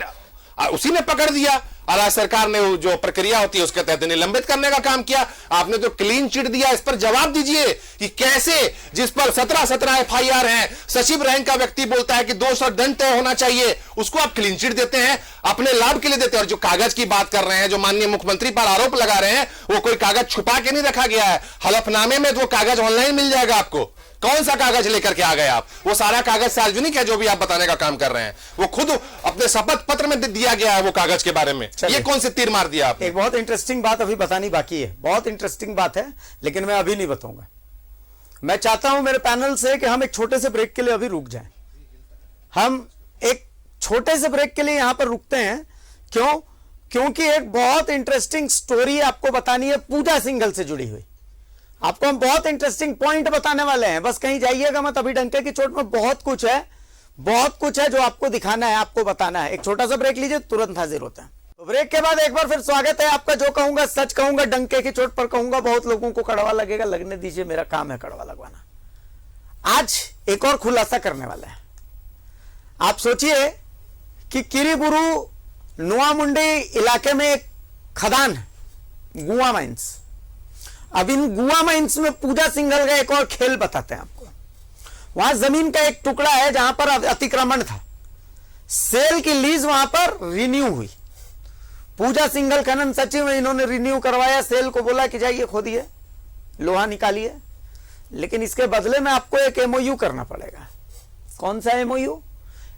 उसी ने पकड़ दिया। और राज्य सरकार ने जो प्रक्रिया होती है उसके तहत निलंबित करने का काम किया। आपने तो क्लीन चिट दिया, इस पर जवाब दीजिए कि कैसे, जिस पर 17 एफआईआर हैं, सचिव रैंक का व्यक्ति बोलता है कि 200 दंड तय होना चाहिए, उसको आप क्लीन चिट देते हैं, अपने लाभ के लिए देते हैं। और जो कागज की बात कर रहे हैं, जो माननीय मुख्यमंत्री पर आरोप लगा रहे हैं, वो कोई कागज छुपा के नहीं रखा गया है। हलफनामे में वो कागज ऑनलाइन मिल जाएगा आपको। कौन सा कागज लेकर के आ गए आप? वो सारा कागज सार्वजनिक है जो भी आप बताने का काम कर रहे हैं, वो खुद अपने शपथ पत्र में दिया गया है वो कागज के बारे में। ये कौन से तीर मार दिया आपने? एक बहुत इंटरेस्टिंग बात अभी बतानी बाकी है, बहुत इंटरेस्टिंग बात है, लेकिन मैं अभी नहीं बताऊंगा। मैं चाहता हूं मेरे पैनल से कि हम एक छोटे से ब्रेक के लिए अभी रुक जाएं। हम एक छोटे से ब्रेक के लिए यहां पर रुकते हैं। क्यों? क्योंकि एक बहुत इंटरेस्टिंग स्टोरी आपको बतानी है, पूजा सिंघल से जुड़ी हुई। आपको हम बहुत इंटरेस्टिंग पॉइंट बताने वाले हैं, बस कहीं जाइएगा मत, अभी डंके की चोट में बहुत कुछ है, बहुत कुछ है जो आपको दिखाना है, आपको बताना है। एक छोटा सा ब्रेक लीजिए, तुरंत हाजिर होते हैं। तो ब्रेक के बाद एक बार फिर स्वागत है आपका। जो कहूंगा सच कहूंगा, डंके की चोट पर कहूंगा। बहुत लोगों को कड़वा लगेगा, लगने दीजिए, मेरा काम है कड़वा लगवाना। आज एक और खुलासा करने वाला है। आप सोचिए कि किरीबुरू नुआमुंडी इलाके में एक खदान है, गुआ माइंस। अब इन गुआ माइंस में पूजा सिंघल का एक और खेल बताते हैं आपको। वहां जमीन का एक टुकड़ा है जहां पर अतिक्रमण था, सेल की लीज वहां पर रिन्यू हुई। पूजा सिंघल खनन सचिव, इन्होंने रिन्यू करवाया, सेल को बोला कि जाइए खोदिए, लोहा निकालिए, लेकिन इसके बदले में आपको एक एमओयू करना पड़ेगा। कौन सा एमओयू?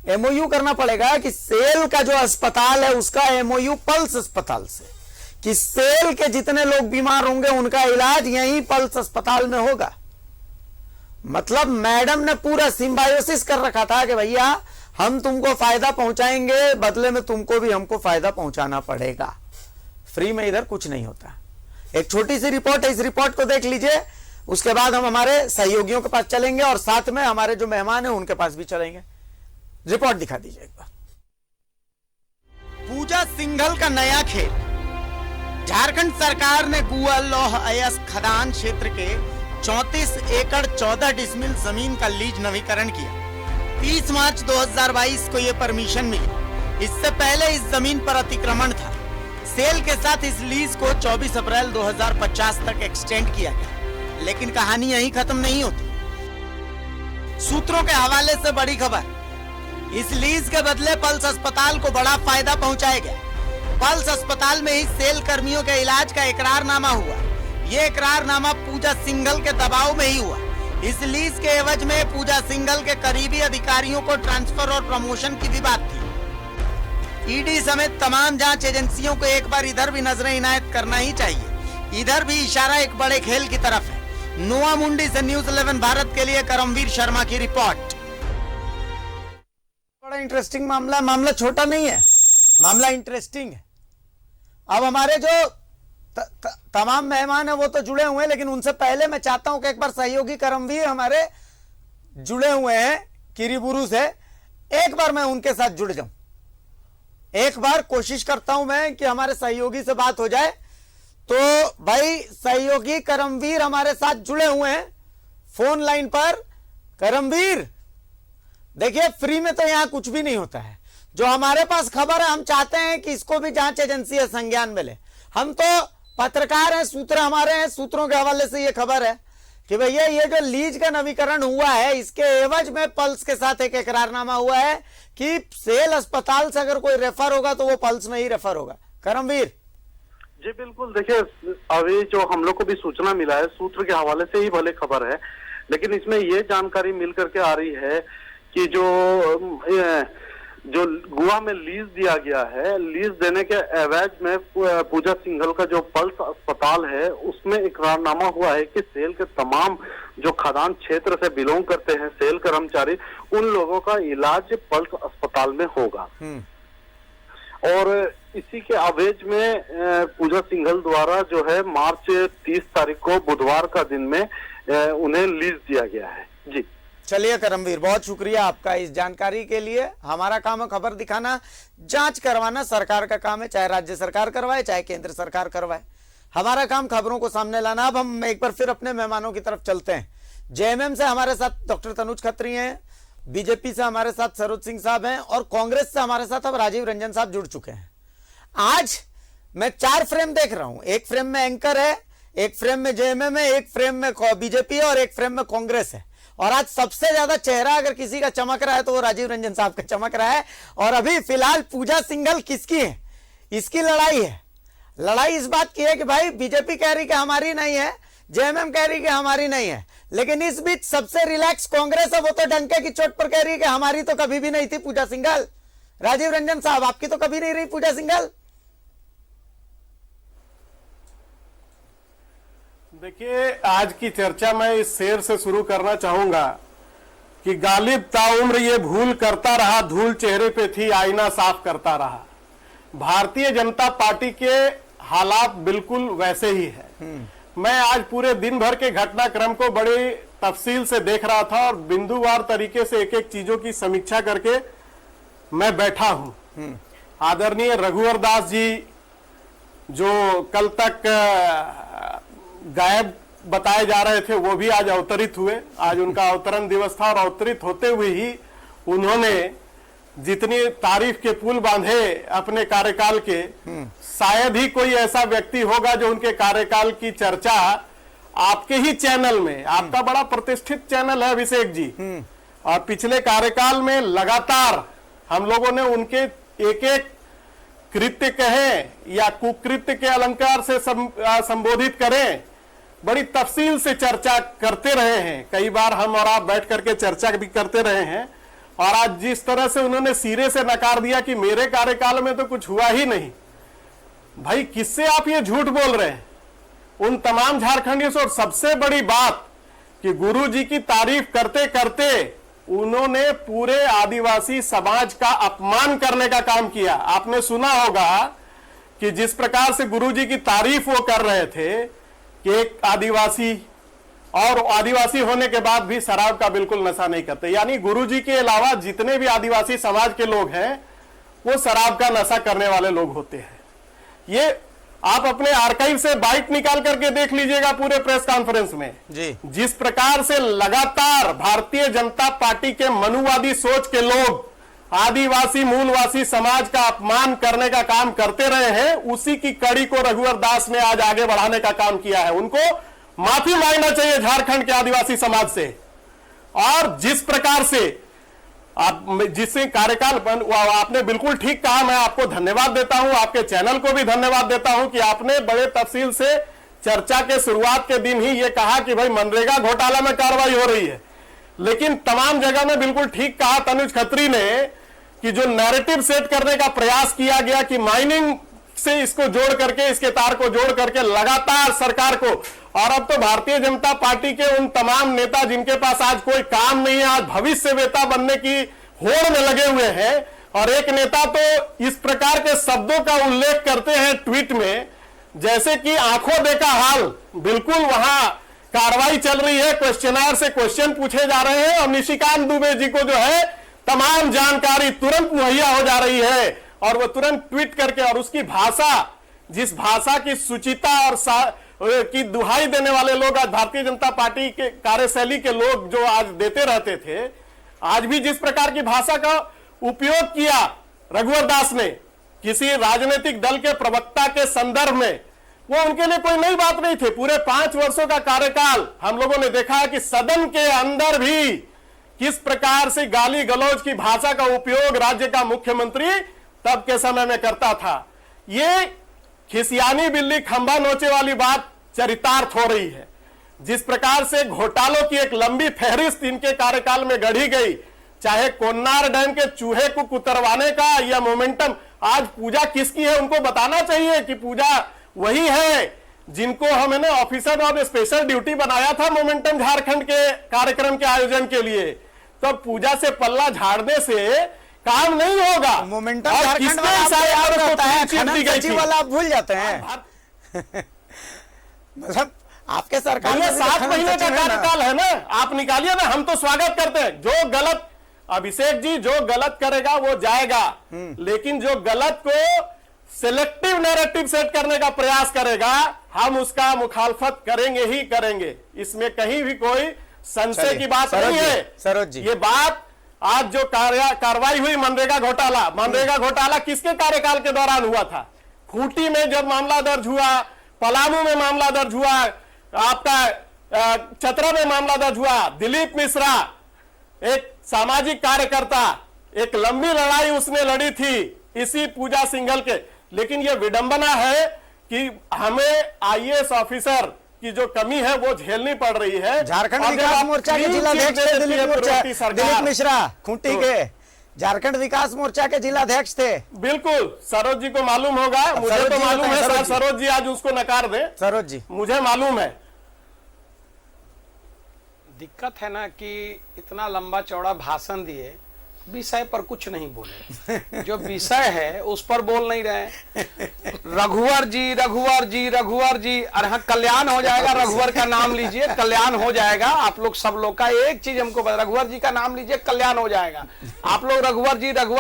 एमओयू करना पड़ेगा कि सेल का जो अस्पताल है उसका एमओयू पल्स अस्पताल से, कि सेल के जितने लोग बीमार होंगे उनका इलाज यहीं पल्स अस्पताल में होगा। मतलब मैडम ने पूरा सिम्बायोसिस कर रखा था कि भैया हम तुमको फायदा पहुंचाएंगे, बदले में तुमको भी हमको फायदा पहुंचाना पड़ेगा। फ्री में इधर कुछ नहीं होता। एक छोटी सी रिपोर्ट है, इस रिपोर्ट को देख लीजिए, उसके बाद हम हमारे सहयोगियों के पास चलेंगे और साथ में हमारे जो मेहमान हैं उनके पास भी चलेंगे। रिपोर्ट दिखा दीजिए एक बार। पूजा सिंघल का नया खेल। झारखंड सरकार ने गुआ लौह अयस्क खदान क्षेत्र के 34 एकड़ 14 डिसमिल जमीन का लीज नवीकरण किया। 30 मार्च 2022 को यह परमिशन मिली। इससे पहले इस जमीन पर अतिक्रमण था। सेल के साथ इस लीज को 24 अप्रैल 2050 तक एक्सटेंड किया गया। लेकिन कहानी यहीं खत्म नहीं होती। सूत्रों के हवाले से बड़ी खबर, इस लीज के बदले पल्स अस्पताल को बड़ा फायदा पहुंचाया गया। पल्स अस्पताल में ही सेल कर्मियों के इलाज का इकरारनामा हुआ। यह इकरारनामा पूजा सिंघल के दबाव में ही हुआ। इस लीज के एवज में पूजा सिंघल के करीबी अधिकारियों को ट्रांसफर और प्रमोशन की भी बात थी। ईडी समेत तमाम जांच एजेंसियों को एक बार इधर भी नजरें इनायत करना ही चाहिए। इधर भी इशारा एक बड़े खेल की तरफ है। नुआमुंडी से न्यूज़ 11 भारत के लिए करमवीर शर्मा की रिपोर्ट। बड़ा इंटरेस्टिंग मामला, मामला छोटा नहीं है, मामला इंटरेस्टिंग है। अब हमारे जो तमाम मेहमान हैं वो तो जुड़े हुए हैं, लेकिन उनसे पहले मैं चाहता हूं कि एक बार सहयोगी करमवीर हमारे जुड़े हुए हैं किरीबुरू से, एक बार मैं उनके साथ जुड़ जाऊं। एक बार कोशिश करता हूं मैं कि हमारे सहयोगी से बात हो जाए। तो भाई सहयोगी करमवीर हमारे साथ जुड़े हुए हैं फोन लाइन पर। करमवीर, देखिए फ्री में तो यहां कुछ भी नहीं होता है। जो हमारे पास खबर है हम चाहते हैं कि इसको भी जांच एजेंसी संज्ञान में ले। हम तो पत्रकार हैं, सूत्र हमारे हैं, सूत्रों के हवाले से ये खबर है कि भैया ये जो लीज का नवीकरण हुआ है इसके एवज में पल्स के साथ एक इकरारनामा हुआ है कि सेल अस्पताल से अगर कोई रेफर होगा तो वो पल्स में ही रेफर होगा। करमवीर जी बिल्कुल, देखिए अभी जो हम लोग को भी सूचना मिला है, सूत्र के हवाले से ही भले खबर है, लेकिन इसमें ये जानकारी मिल करके आ रही है कि जो गोवा में लीज दिया गया है, लीज देने के एवज में पूजा सिंघल का जो पल्स अस्पताल है उसमें इकरारनामा हुआ है कि सेल के तमाम जो खदान क्षेत्र से बिलोंग करते हैं सेल कर्मचारी, उन लोगों का इलाज पल्स अस्पताल में होगा। और इसी के आवेज में पूजा सिंघल द्वारा जो है मार्च 30 तारीख को बुधवार का दिन में उन्हें लीज दिया गया है। जी चलिए करमवीर, बहुत शुक्रिया आपका इस जानकारी के लिए। हमारा काम है खबर दिखाना, जांच करवाना सरकार का काम है, चाहे राज्य सरकार करवाए चाहे केंद्र सरकार करवाए। हमारा काम खबरों को सामने लाना। अब हम एक बार फिर अपने मेहमानों की तरफ चलते हैं। जेएमएम से हमारे साथ डॉक्टर तनुज खत्री हैं, बीजेपी से हमारे साथ सरोज सिंह साहब हैं और कांग्रेस से हमारे साथ अब राजीव रंजन साहब जुड़ चुके हैं। आज मैं 4 फ्रेम देख रहा हूं, एक फ्रेम में एंकर है, एक फ्रेम में जेएमएम है, एक फ्रेम में बीजेपी है और एक फ्रेम में कांग्रेस है। और आज सबसे ज्यादा चेहरा अगर किसी का चमक रहा है तो वो राजीव रंजन साहब का चमक रहा है। और अभी फिलहाल पूजा सिंघल किसकी है, इसकी लड़ाई है। लड़ाई इस बात की है कि भाई बीजेपी कह रही कि हमारी नहीं है, जेएमएम कह रही कि हमारी नहीं है, लेकिन इस बीच सबसे रिलैक्स कांग्रेस है, वो तो डंके की चोट पर कह रही है कि हमारी तो कभी भी नहीं थी पूजा सिंघल। राजीव रंजन साहब, आपकी तो कभी नहीं रही पूजा सिंघल। देखिए, आज की चर्चा मैं इस शेर से शुरू करना चाहूंगा कि गालिब ताउम्र ये भूल करता रहा, धूल चेहरे पे थी, आईना साफ करता रहा। भारतीय जनता पार्टी के हालात बिल्कुल वैसे ही है। मैं आज पूरे दिन भर के घटनाक्रम को बड़ी तफसील से देख रहा था और बिंदुवार तरीके से एक एक चीजों की समीक्षा करके मैं बैठा हूं। आदरणीय रघुवर दास जी जो कल तक गायब बताए जा रहे थे वो भी आज अवतरित हुए। आज उनका अवतरण दिवस था और अवतरित होते हुए ही उन्होंने जितनी तारीफ के पुल बांधे अपने कार्यकाल के, शायद ही कोई ऐसा व्यक्ति होगा जो उनके कार्यकाल की चर्चा आपके ही चैनल में, आपका बड़ा प्रतिष्ठित चैनल है अभिषेक जी, और पिछले कार्यकाल में लगातार हम लोगों ने उनके एक एक कृत्य कहें या कुकृत्य के अलंकार से संबोधित करें, बड़ी तफसील से चर्चा करते रहे हैं। कई बार हम और आप बैठ करके चर्चा भी करते रहे हैं। और आज जिस तरह से उन्होंने सिरे से नकार दिया कि मेरे कार्यकाल में तो कुछ हुआ ही नहीं, भाई किससे आप ये झूठ बोल रहे हैं उन तमाम झारखंडियों से। और सबसे बड़ी बात कि गुरुजी की तारीफ करते करते उन्होंने पूरे आदिवासी समाज का अपमान करने का काम किया। आपने सुना होगा कि जिस प्रकार से गुरुजी की तारीफ वो कर रहे थे कि एक आदिवासी, और आदिवासी होने के बाद भी शराब का बिल्कुल नशा नहीं करते, यानी गुरुजी के अलावा जितने भी आदिवासी समाज के लोग हैं वो शराब का नशा करने वाले लोग होते हैं। ये आप अपने आर्काइव से बाइट निकाल करके देख लीजिएगा पूरे प्रेस कॉन्फ्रेंस में जी। जिस प्रकार से लगातार भारतीय जनता पार्टी के मनुवादी सोच के लोग आदिवासी मूलवासी समाज का अपमान करने का काम करते रहे हैं, उसी की कड़ी को रघुवर दास ने आज आगे बढ़ाने का काम किया है। उनको माफी मांगना चाहिए झारखंड के आदिवासी समाज से। और जिस प्रकार से आप जिससे कार्यकाल आपने बिल्कुल ठीक कहा, मैं आपको धन्यवाद देता हूं, आपके चैनल को भी धन्यवाद देता हूं कि आपने बड़े तफसील से चर्चा के शुरुआत के दिन ही ये कहा कि भाई मनरेगा घोटाला में कार्रवाई हो रही है, लेकिन तमाम जगह में बिल्कुल ठीक कहा तनुज खत्री ने कि जो नैरेटिव सेट करने का प्रयास किया गया कि माइनिंग से इसको जोड़ करके, इसके तार को जोड़ करके लगातार सरकार को, और अब तो भारतीय जनता पार्टी के उन तमाम नेता जिनके पास आज कोई काम नहीं है, आज भविष्य वेता बनने की होड़ में लगे हुए हैं। और एक नेता तो इस प्रकार के शब्दों का उल्लेख करते हैं ट्वीट में जैसे कि आंखों देखा हाल, बिल्कुल वहां कार्रवाई चल रही है, क्वेश्चनर से क्वेश्चन पूछे जा रहे हैं और निशिकांत दुबे जी को जो है तमाम जानकारी तुरंत मुहैया हो जा रही है और वो तुरंत ट्वीट करके, और उसकी भाषा, जिस भाषा की सुचिता और की दुहाई देने वाले लोग आज भारतीय जनता पार्टी के कार्यशैली के लोग जो आज देते रहते थे, आज भी जिस प्रकार की भाषा का उपयोग किया रघुवर दास ने किसी राजनीतिक दल के प्रवक्ता के संदर्भ में, वो उनके लिए कोई नई बात नहीं थी। पूरे 5 वर्षों का कार्यकाल हम लोगों ने देखा है कि सदन के अंदर भी किस प्रकार से गाली गलौज की भाषा का उपयोग राज्य का मुख्यमंत्री तब के समय में करता था। ये खिसियानी बिल्ली खंभा नोचे वाली बात चरितार्थ हो रही है। जिस प्रकार से घोटालों की एक लंबी फहरिस्त इनके कार्यकाल में गढ़ी गई, चाहे कोन्नार डैम के चूहे को कुतरवाने का या मोमेंटम, आज पूजा किसकी है उनको बताना चाहिए कि पूजा वही है जिनको हमने ऑफिसर ऑफ स्पेशल ड्यूटी बनाया था मोमेंटम झारखंड के कार्यक्रम के आयोजन के लिए। तो पूजा से पल्ला झाड़ने से काम नहीं होगा। मोमेंटम और झारखंड किसने वाला इस आपको याद आयोजन को रहता है, क्लीन चिट दी खनन गई सचिव थी? वाला आप भूल जाते हैं। मतलब आपके सरकार ये में भी तो 7 खनन महीने का सचिव है ना। कार्यकाल है ना, आप निकालिए ना, हम तो स्वागत करते हैं। जो गलत, अभिषेक जी, जो गलत करेगा वो जाएगा, लेकिन जो गलत को सिलेक्टिव नैरेटिव सेट करने का प्रयास करेगा, हम उसका मुखालफत करेंगे ही करेंगे। इसमें कहीं भी कोई संशय की बात नहीं है। सरोज जी, ये बात आज जो कार्रवाई हुई मनरेगा घोटाला किसके कार्यकाल के दौरान हुआ था? खूंटी में जब मामला दर्ज हुआ, पलामू में मामला दर्ज हुआ, आपका चतरा में मामला दर्ज हुआ, दिलीप मिश्रा एक सामाजिक कार्यकर्ता, एक लंबी लड़ाई उसने लड़ी थी इसी पूजा सिंघल के। लेकिन यह विडंबना है कि हमें आईएएस ऑफिसर की जो कमी है वो झेलनी पड़ रही है। झारखंड विकास मोर्चा के जिलाध्यक्ष थे दिलीप मिश्रा, खूंटी के झारखंड विकास मोर्चा के जिलाध्यक्ष थे। बिल्कुल, सरोज जी को मालूम होगा, मुझे तो मालूम है। सरोज जी आज उसको नकार दे। सरोज जी, मुझे मालूम है। दिक्कत है ना कि इतना लंबा चौड़ा भाषण दिए, विषय पर कुछ नहीं बोले। जो विषय है उस पर बोल नहीं रहे। रघुवर जी, अरे हाँ, कल्याण हो जाएगा। रघुवर का नाम लीजिए, कल्याण हो जाएगा। आप लोग सब लोग का एक चीज हमको बता, रघुवर जी का नाम लीजिए, कल्याण हो जाएगा। आप लोग रघुवर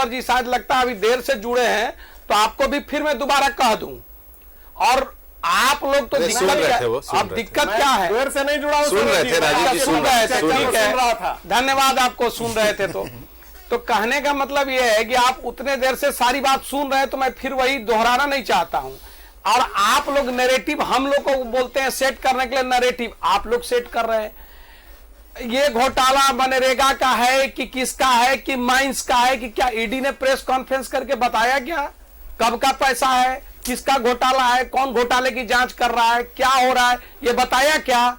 जी शायद लगता है अभी देर से जुड़े हैं, तो आपको भी फिर मैं दोबारा कह दूं। और आप लोग तो दिक्कत क्या है? देर से नहीं जुड़ा, सुन रहे थे राजीव जी, सुन रहे थे, ठीक रहा है, था। धन्यवाद आपको, सुन रहे थे। तो कहने का मतलब यह है कि आप उतने देर से सारी बात सुन रहे हैं, तो मैं फिर वही दोहराना नहीं चाहता हूं। और आप लोग नैरेटिव, हम लोग को बोलते हैं सेट करने के लिए नैरेटिव, आप लोग सेट कर रहे हैं। ये घोटाला मनरेगा का है कि किसका है, कि माइंस का है, कि क्या ईडी ने प्रेस कॉन्फ्रेंस करके बताया क्या कब का पैसा है, किसका घोटाला है, कौन घोटाले की जांच कर रहा है, क्या हो रहा है, ये बताया क्या?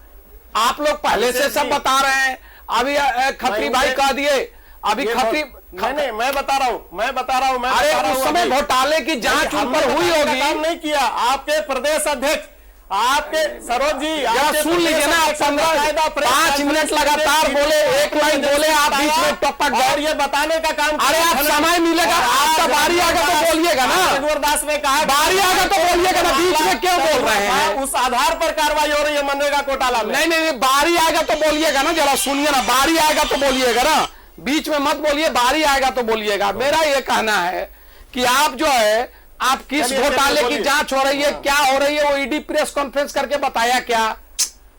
आप लोग पहले से सब बता रहे हैं। अभी खत्री भाई कह दिए, अभी खत्री नहीं, मैं बता रहा हूं। अरे उस समय घोटाले की जांच ऊपर हुई होगी। काम नहीं किया आपके प्रदेश अध्यक्ष, आपके सरोज जी, सुन लीजिए ना, आप 5 मिनट लगातार बोले, एक लाइन बोले, आप बीच में टपक गए। और ये बताने का काम, अरे आप समय मिलेगा, आपका बारी आएगा तो बोलिएगा ना। रघुवर ने कहा बारी आएगा तो बोलिएगा ना, बीच में क्यों बोल रहे हैं? उस आधार पर कार्रवाई हो रही है मनरेगा घोटाला में। नहीं, बारी आएगा तो बोलिएगा ना, जरा सुनिए ना, बारी आएगा तो बोलिएगा ना, बीच में मत बोलिए, बारी आएगा तो बोलिएगा। मेरा ये कहना है कि आप जो है, आप किस घोटाले की जांच हो रही है, क्या हो रही है, वो ईडी प्रेस कॉन्फ्रेंस करके बताया क्या?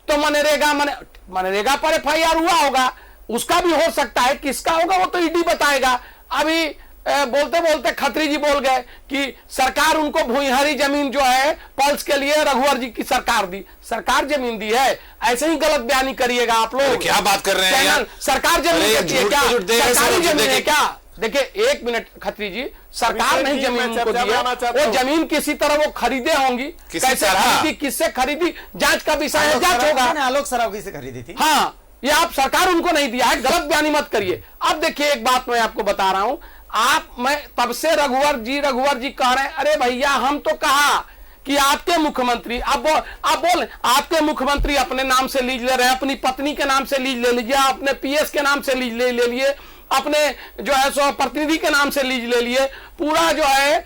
तो मनरेगा पर एफआईआर हुआ होगा, उसका भी हो सकता है, किसका होगा वो तो ईडी बताएगा। अभी बोलते बोलते खत्री जी बोल गए कि सरकार उनको भूइहारी जमीन जो है पल्स के लिए रघुवर जी की सरकार दी, सरकार जमीन दी है, ऐसे ही गलत बयानी करिएगा आप लोग। क्या बात कर रहे हैं यार? सरकार जमीन देती है क्या? सरकारी जमीन है क्या? देखिए, एक मिनट खत्री जी, सरकार नहीं जमीन उनको दी है, वो जमीन किसी तरह वो खरीदे होंगी, कैसे खरीदी, किससे खरीदी, जांच का विषय है, जांच होगा। आलोक सरावगी से खरीदी थी। हाँ, ये आप, सरकार उनको नहीं दिया है, गलत बयानी मत करिए। अब देखिए, एक बात मैं आपको बता रहा हूं, मैं तब से रघुवर जी कह रहे हैं, अरे भैया हम तो कहा कि आपके मुख्यमंत्री, अब बोल, आपके मुख्यमंत्री अपने नाम से लीज ले रहे हैं, अपनी पत्नी के नाम से लीज ले लीजिए, अपने पीएस के नाम से लीज ले लिए, अपने जो है सो प्रतिनिधि के नाम से लीज ले लिए, पूरा जो है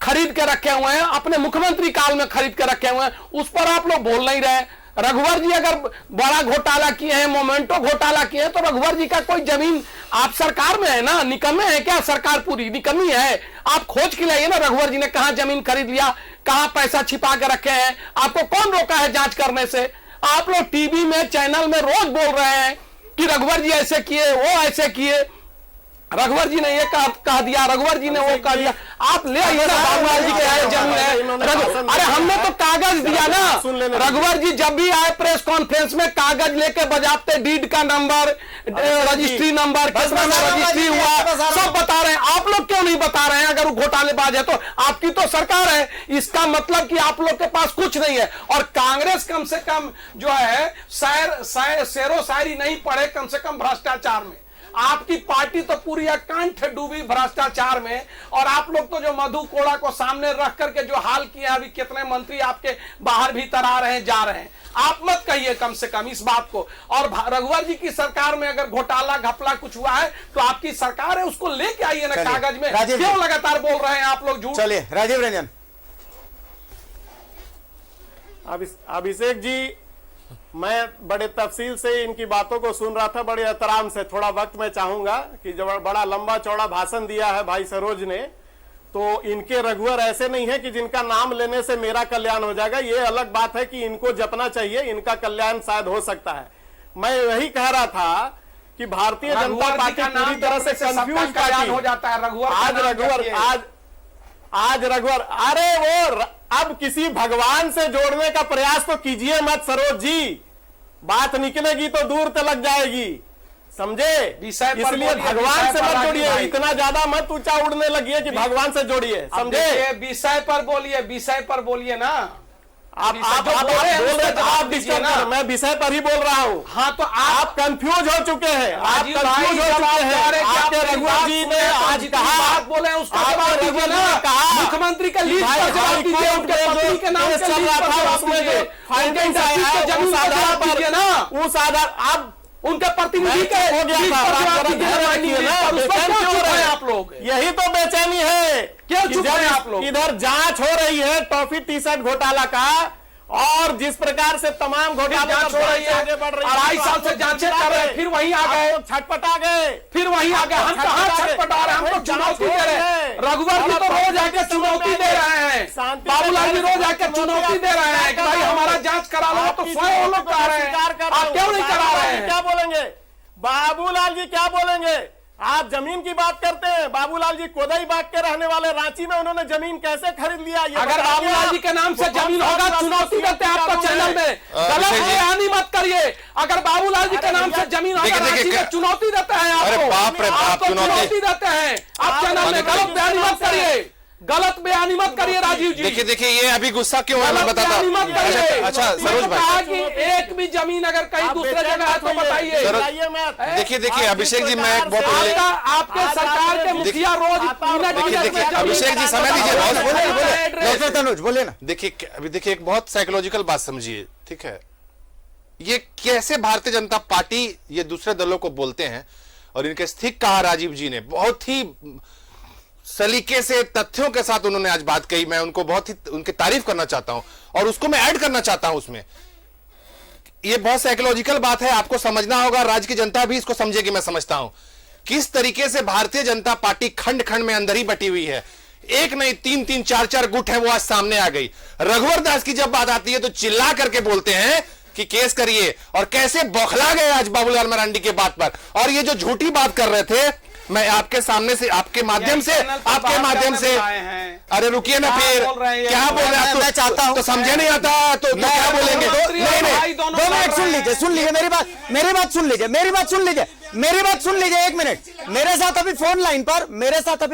खरीद के रखे हुए हैं, अपने मुख्यमंत्री काल में खरीद के रखे हुए हैं, उस पर आप लोग बोल नहीं रहे। रघुवर जी अगर बड़ा घोटाला किए हैं, मोमेंटो घोटाला किए हैं, तो रघुवर जी का कोई जमीन आप सरकार में है ना, निकम्मे है क्या? सरकार पूरी निकम्मी है? आप खोज के लाइए ना, रघुवर जी ने कहां जमीन खरीद लिया, कहां पैसा छिपा के रखे हैं, आपको कौन रोका है जांच करने से? आप लोग टीवी में, चैनल में रोज बोल रहे हैं कि रघुवर जी ऐसे किए, वो ऐसे किए। रघुवर जी ने ये कह दिया, रघुवर जी ने वो कह दिया। आप ले आइए ना, बाबूलाल जी के आए जमीन है। अरे हमने तो कागज दिया ना, रघुवर जी जब भी आए प्रेस कॉन्फ्रेंस में कागज लेके बजाते, डीड का नंबर, रजिस्ट्री नंबर, कितना रजिस्ट्री हुआ, सब बता रहे हैं। आप लोग क्यों नहीं बता रहे हैं? अगर वो घोटालेबाज है तो आपकी तो सरकार है, इसका मतलब कि आप लोग के पास कुछ नहीं है। और कांग्रेस कम से कम जो है शेरो शायरी नहीं पढ़े कम से कम भ्रष्टाचार में। आपकी पार्टी तो पूरी कंठ डूबी भ्रष्टाचार में। और आप लोग तो जो मधु कोड़ा को सामने रख करके जो हाल किया, अभी कितने मंत्री आपके बाहर भीतर आ रहे हैं, जा रहे हैं। आप मत कहिए कम से कम इस बात को। और रघुवर जी की सरकार में अगर घोटाला घपला कुछ हुआ है तो आपकी सरकार है, उसको लेके आइए ना कागज में। क्यों लगातार बोल रहे हैं आप लोग झूठ? चलिए राजीव रंजन। अभिषेक जी, मैं बड़े तफसील से इनकी बातों को सुन रहा था, बड़े एहतराम से। थोड़ा वक्त मैं चाहूंगा कि जब बड़ा लंबा चौड़ा भाषण दिया है भाई सरोज ने, तो इनके रघुवर ऐसे नहीं है कि जिनका नाम लेने से मेरा कल्याण हो जाएगा। ये अलग बात है कि इनको जपना चाहिए, इनका कल्याण शायद हो सकता है। मैं वही कह रहा था कि भारतीय जनता पार्टी पूरी तरह से कंफ्यूज पार्टी हो जाता है। आज रघुवर अरे वो अब किसी भगवान से जोड़ने का प्रयास तो कीजिए मत सरोज जी, बात निकलेगी तो दूर तक लग जाएगी, समझे? इसलिए भगवान से मत जोड़िए, इतना ज्यादा मत ऊंचा उड़ने लगिए कि भगवान से जोड़िए, समझे? विषय पर बोलिए, विषय पर बोलिए ना। आप डिस्टर्ब कर, मैं विषय पर ही बोल रहा हूँ। हाँ तो आप कंफ्यूज हो चुके हैं, आप कंफ्यूज हो चुके हैं। आपके रघुवर जी ने आज कहा, बात बोले उसका जवाब दीजिए ना। मुख्यमंत्री का लीड पर जवाब दीजिए, उनके पत्नी के नाम से लीड पर जवाब दीजिए, उनके इंडस्ट्री के जमीन पर जवाब दीजिए ना। उस आधार आप उनके प्रतिनिधि के हो गया आप लोग, यही तो बेचैनी है। क्यों चुप हैं आप लोग? इधर जांच हो रही है टॉफी टी शर्ट घोटाला का, और जिस प्रकार से तमाम घोटाले जांच हो रही है, आगे बढ़ रही है, 2.5 साल से जांचें कर रहे हैं, फिर वहीं आ गए, छटपटा गए, फिर वहीं आ गए। हम कहाँ छटपटा रहे हैं? हम तो चुनौती दे रहे हैं। रघुवर जी तो रोज आके चुनौती दे रहे हैं, बाबूलाल जी रोज आके चुनौती दे रहे हैं कि भाई हमारा जांच करा लो, तो स्वयं वो लोग कह रहे हैं, आप क्यों नहीं करा रहे हैं? क्या बोलेंगे बाबूलाल जी, क्या बोलेंगे? आप जमीन की बात करते हैं, बाबूलाल जी कोदई बाग के रहने वाले, रांची में उन्होंने जमीन कैसे खरीद लिया? अगर बाबूलाल जी के नाम से जमीन होगा, चुनौती देते हैं आपको चैनल में, गलत बयानी मत करिए। अगर बाबूलाल जी के नाम से जमीन होगा रांची में, चुनौती देते हैं आपको, चुनौती देते हैं आप चैनल में, गलत बयानी मत करिए, गलत बयानी मत करिए राजीव जी। देखिए ये अभी गुस्सा क्यों है मैं बताता हूँ। अच्छा सरोज भाई, कहा कि एक भी जमीन अगर कहीं दूसरे जगह है तो बताइए। देखिए अभिषेक जी, मैं बहुत आपके सरकार के मुखिया रोज देखिए अभिषेक जी समय दीजिए, डॉक्टर तनुज बोले ना। देखिए एक बहुत साइकोलॉजिकल बात समझिए, ठीक है? ये कैसे भारतीय जनता पार्टी ये दूसरे दलों को बोलते हैं, और इनके ठीक कहा राजीव जी ने, बहुत ही सलीके से तथ्यों के साथ उन्होंने आज बात कही। मैं उनको बहुत ही उनकी तारीफ करना चाहता हूं, और उसको मैं ऐड करना चाहता हूं उसमें। ये बहुत साइकोलॉजिकल बात है, आपको समझना होगा, राज्य की जनता भी इसको समझेगी, मैं समझता हूं किस तरीके से भारतीय जनता पार्टी खंड खंड में अंदर ही बटी हुई है। एक नहीं 3-3 4-4 गुट है, वो आज सामने आ गई। रघुवर दास की जब बात आती है तो चिल्ला करके बोलते हैं कि केस करिए, और कैसे बौखला गए आज बाबूलाल मरांडी के बात पर। और ये जो झूठी बात कर रहे थे, मैं आपके सामने से, आपके माध्यम से, अरे रुकिए ना, फिर क्या बोल रहे हैं? मैं चाहता हूं तो समझे नहीं आता तो क्या बोलेंगे? नहीं 2 मिनट सुन लीजिए मेरी बात सुन लीजिए 1 मिनट। मेरे साथ अभी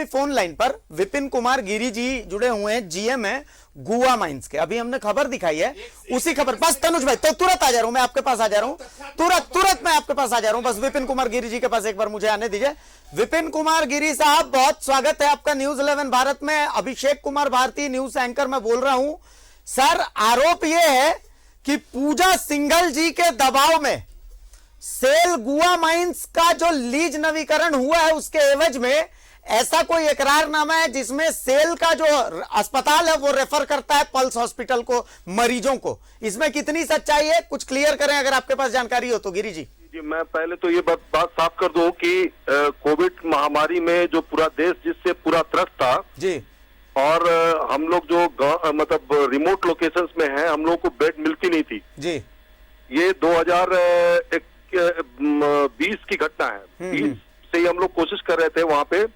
फोन लाइन पर विपिन कुमार गिरी जी जुड़े हुए हैं, जीएम है गुआ माइंस के। अभी हमने खबर दिखाई है, उसी खबर, बस तनुज भाई तो तुरंत आ जा रहा हूं, मैं आपके पास आ जा रहा हूं, तुरंत मैं आपके पास आ जा रहा हूं। बस विपिन कुमार गिरी जी के पास एक बार मुझे आने दीजिए। विपिन कुमार गिरी साहब, बहुत स्वागत है आपका न्यूज 11 भारत में। अभिषेक कुमार भारती न्यूज एंकर मैं बोल रहा हूं। सर, आरोप यह है कि पूजा सिंघल जी के दबाव में सेल गुआ माइंस का जो लीज नवीकरण हुआ है, उसके एवज में ऐसा कोई इकरारनामा है जिसमें सेल का जो अस्पताल है वो रेफर करता है पल्स हॉस्पिटल को, मरीजों को। इसमें कितनी सच्चाई है, कुछ क्लियर करें अगर आपके पास जानकारी हो तो गिरी जी। जी, मैं पहले तो ये बात साफ कर दूं कि कोविड महामारी में जो पूरा देश जिससे पूरा त्रस्त था जी, और हम लोग जो मतलब रिमोट लोकेशंस में हैं, हम लोग को बेड मिलती नहीं थी जी। ये 2020 की घटना है। 20 से ही हम लोग कोशिश कर रहे थे वहां पे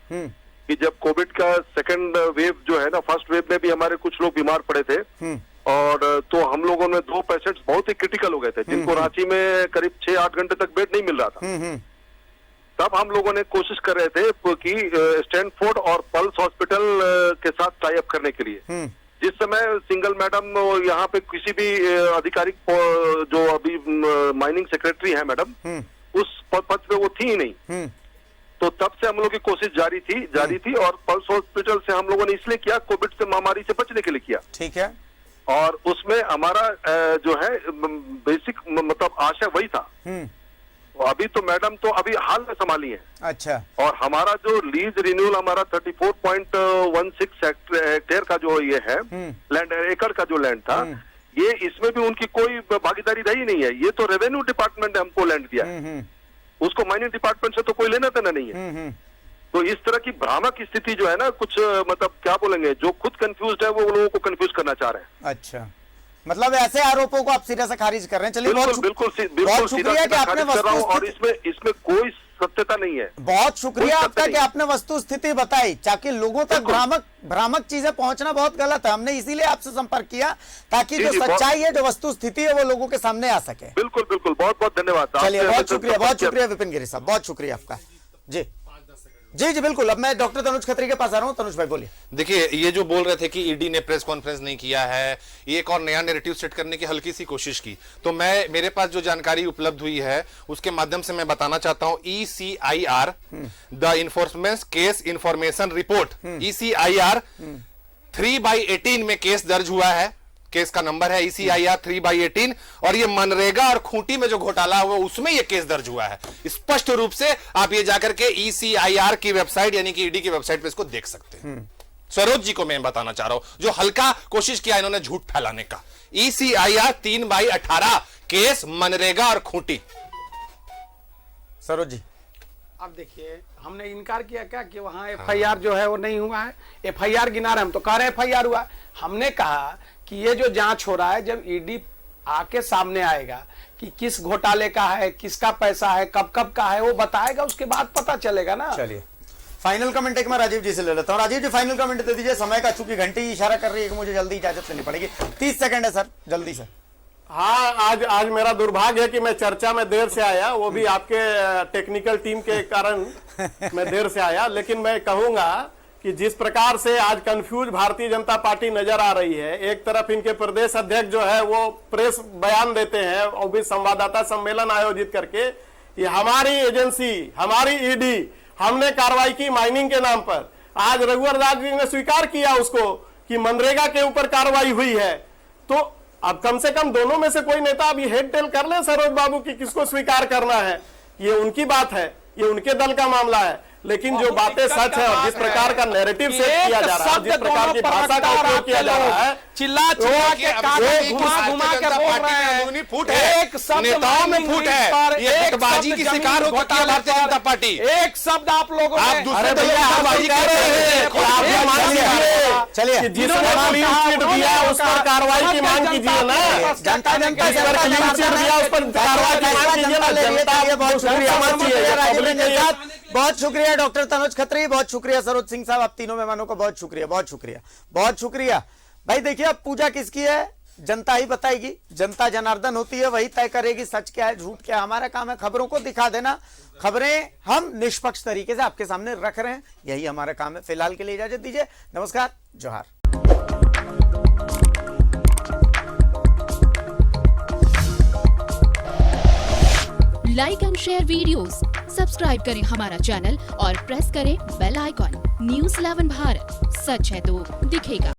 कि जब कोविड का सेकंड वेव जो है ना, फर्स्ट वेव में भी हमारे कुछ लोग बीमार पड़े थे और तो हम लोगों में 2 पेशेंट्स बहुत ही क्रिटिकल हो गए थे जिनको रांची में करीब 6-8 घंटे तक बेड नहीं मिल रहा था। तब हम लोगों ने कोशिश कर रहे थे कि स्टैनफोर्ड और पल्स हॉस्पिटल के साथ टाई अप करने के लिए। जिस समय सिंगल मैडम यहाँ पे किसी भी आधिकारिक जो अभी माइनिंग सेक्रेटरी है मैडम, उस पद पे वो थी ही नहीं, तो तब से हम लोग की कोशिश जारी थी और पल्स हॉस्पिटल से हम लोगों ने इसलिए किया, कोविड से महामारी से बचने के लिए किया। ठीक है। और उसमें हमारा जो है बेसिक मतलब आशय वही था। अभी तो मैडम तो अभी हाल में संभाली है। अच्छा। और हमारा जो लीज रिन्यूअल हमारा 34.16 हेक्टेयर का जो ये है लैंड, एकड़ का जो लैंड था, ये इसमें भी उनकी कोई भागीदारी रही नहीं है। ये तो रेवेन्यू डिपार्टमेंट ने हमको लैंड दिया है, उसको माइनिंग डिपार्टमेंट से तो कोई लेना देना नहीं है। तो इस तरह की भ्रामक स्थिति जो है ना, कुछ मतलब क्या बोलेंगे, जो खुद कंफ्यूज्ड है वो लोगों को कंफ्यूज करना चाह रहे हैं। अच्छा, मतलब ऐसे आरोपों को आप सिरे से खारिज कर रहे हैं। चलिए, बहुत शुक्रिया कि आपने और इसमें कोई सत्यता नहीं है। बहुत शुक्रिया आपका कि आपने वस्तु स्थिति बताई, ताकि लोगों तक भ्रामक चीजें पहुंचना बहुत गलत है। हमने इसीलिए आपसे संपर्क किया ताकि जो सच्चाई है, जो वस्तु स्थिति है, वो लोगों के सामने आ सके। बिल्कुल, बहुत बहुत धन्यवाद। चलिए, बहुत शुक्रिया विपिन गिरी साहब, बहुत शुक्रिया आपका। जी जी जी बिल्कुल। अब मैं डॉक्टर तनुज खत्री के पास आ रहा हूं। तनुज भाई बोलिए। देखिए, ये जो बोल रहे थे कि ईडी ने प्रेस कॉन्फ्रेंस नहीं किया है, ये एक और नया नैरेटिव सेट करने की हल्की सी कोशिश की, तो मेरे पास जो जानकारी उपलब्ध हुई है उसके माध्यम से मैं बताना चाहता हूं। ECIR, the enforcement case information report, ECIR 3/18 में केस दर्ज हुआ है। केस का नंबर है ECIR 3/18 और ये मनरेगा और खूंटी में जो घोटाला हुआ उसमें ये केस दर्ज हुआ है। स्पष्ट रूप से आप ये जाकर के ECIR की वेबसाइट यानी कि ईडी की वेबसाइट पे इसको देख सकते हैं। सरोज जी को मैं बताना चाह रहा हूं, जो हल्का कोशिश किया इन्होंने झूठ फैलाने का। ECIR 3/18 केस मनरेगा और खूंटी। सरोज जी, अब देखिए, हमने इनकार किया क्या कि वहां FIR जो है वो नहीं हुआ है? FIR गिना रहे, हम तो कह रहे हैं FIR हुआ। हमने कहा कि ये जो जांच हो रहा है, जब ईडी आके सामने आएगा कि किस घोटाले का है, किसका पैसा है, कब कब का है, वो बताएगा, उसके बाद पता चलेगा ना। चलिए, फाइनल कमेंट एक मैं राजीव जी से ले लेता हूं। राजीव जी, फाइनल कमेंट दे दीजिए। समय का चूंकि घंटी इशारा कर रही है कि मुझे जल्दी इजाजत लेनी पड़ेगी। 30 सेकंड है सर, जल्दी से। हाँ, आज मेरा दुर्भाग्य है कि मैं चर्चा में देर से आया, वो भी आपके टेक्निकल टीम के कारण मैं देर से आया। लेकिन मैं कहूंगा कि जिस प्रकार से आज कंफ्यूज भारतीय जनता पार्टी नजर आ रही है, एक तरफ इनके प्रदेश अध्यक्ष जो है वो प्रेस बयान देते हैं और भी संवाददाता सम्मेलन आयोजित करके, ये हमारी एजेंसी, हमारी ईडी, हमने कार्रवाई की माइनिंग के नाम पर। आज रघुवर दास जी ने स्वीकार किया उसको कि मनरेगा के ऊपर कार्रवाई हुई है। तो अब कम से कम दोनों में से कोई नेता अब ये हेड टेल कर ले सरोज बाबू की किसको स्वीकार करना है। ये उनकी बात है, ये उनके दल का मामला है, लेकिन जो बातें सच है और जिस प्रकार का नैरेटिव सेट किया जा रहा है, जिस प्रकार की भाषा का उपयोग किया जा रहा है, चिल्ला के घुमा के बोल रहे हैं, फूट है, एक शब्द नेताओं में फूट है, ये एकबाजी की शिकार हो चुकी है भारतीय जनता पार्टी। एक शब्द आप लोगों ने, आप दूसरे दलबाजी कर रहे हैं, चलिए, जिसने क्लीन चिट दिया उस पर कार्रवाई की मांग कीजिए ना। जनता क्लीन चिट दिया उस पर कार्रवाई की मांग कीजिए ना। जनता बहुत शुक्रिया, बहुत शुक्रिया डॉक्टर तनुज खत्री, बहुत शुक्रिया सरोज सिंह साहब, आप तीनों मेहमानों को बहुत शुक्रिया, बहुत शुक्रिया, बहुत शुक्रिया। भाई देखिए, अब पूजा किसकी है जनता ही बताएगी। जनता जनार्दन होती है, वही तय करेगी सच क्या है झूठ क्या है। हमारा काम है खबरों को दिखा देना, खबरें हम निष्पक्ष तरीके से आपके सामने रख रहे हैं, यही हमारा काम है। फिलहाल के लिए इजाजत दीजिए, नमस्कार, जोहार। Like and share videos, subscribe करें हमारा चैनल और प्रेस करें बेल आइकॉन। News 11 भारत, सच है तो दिखेगा।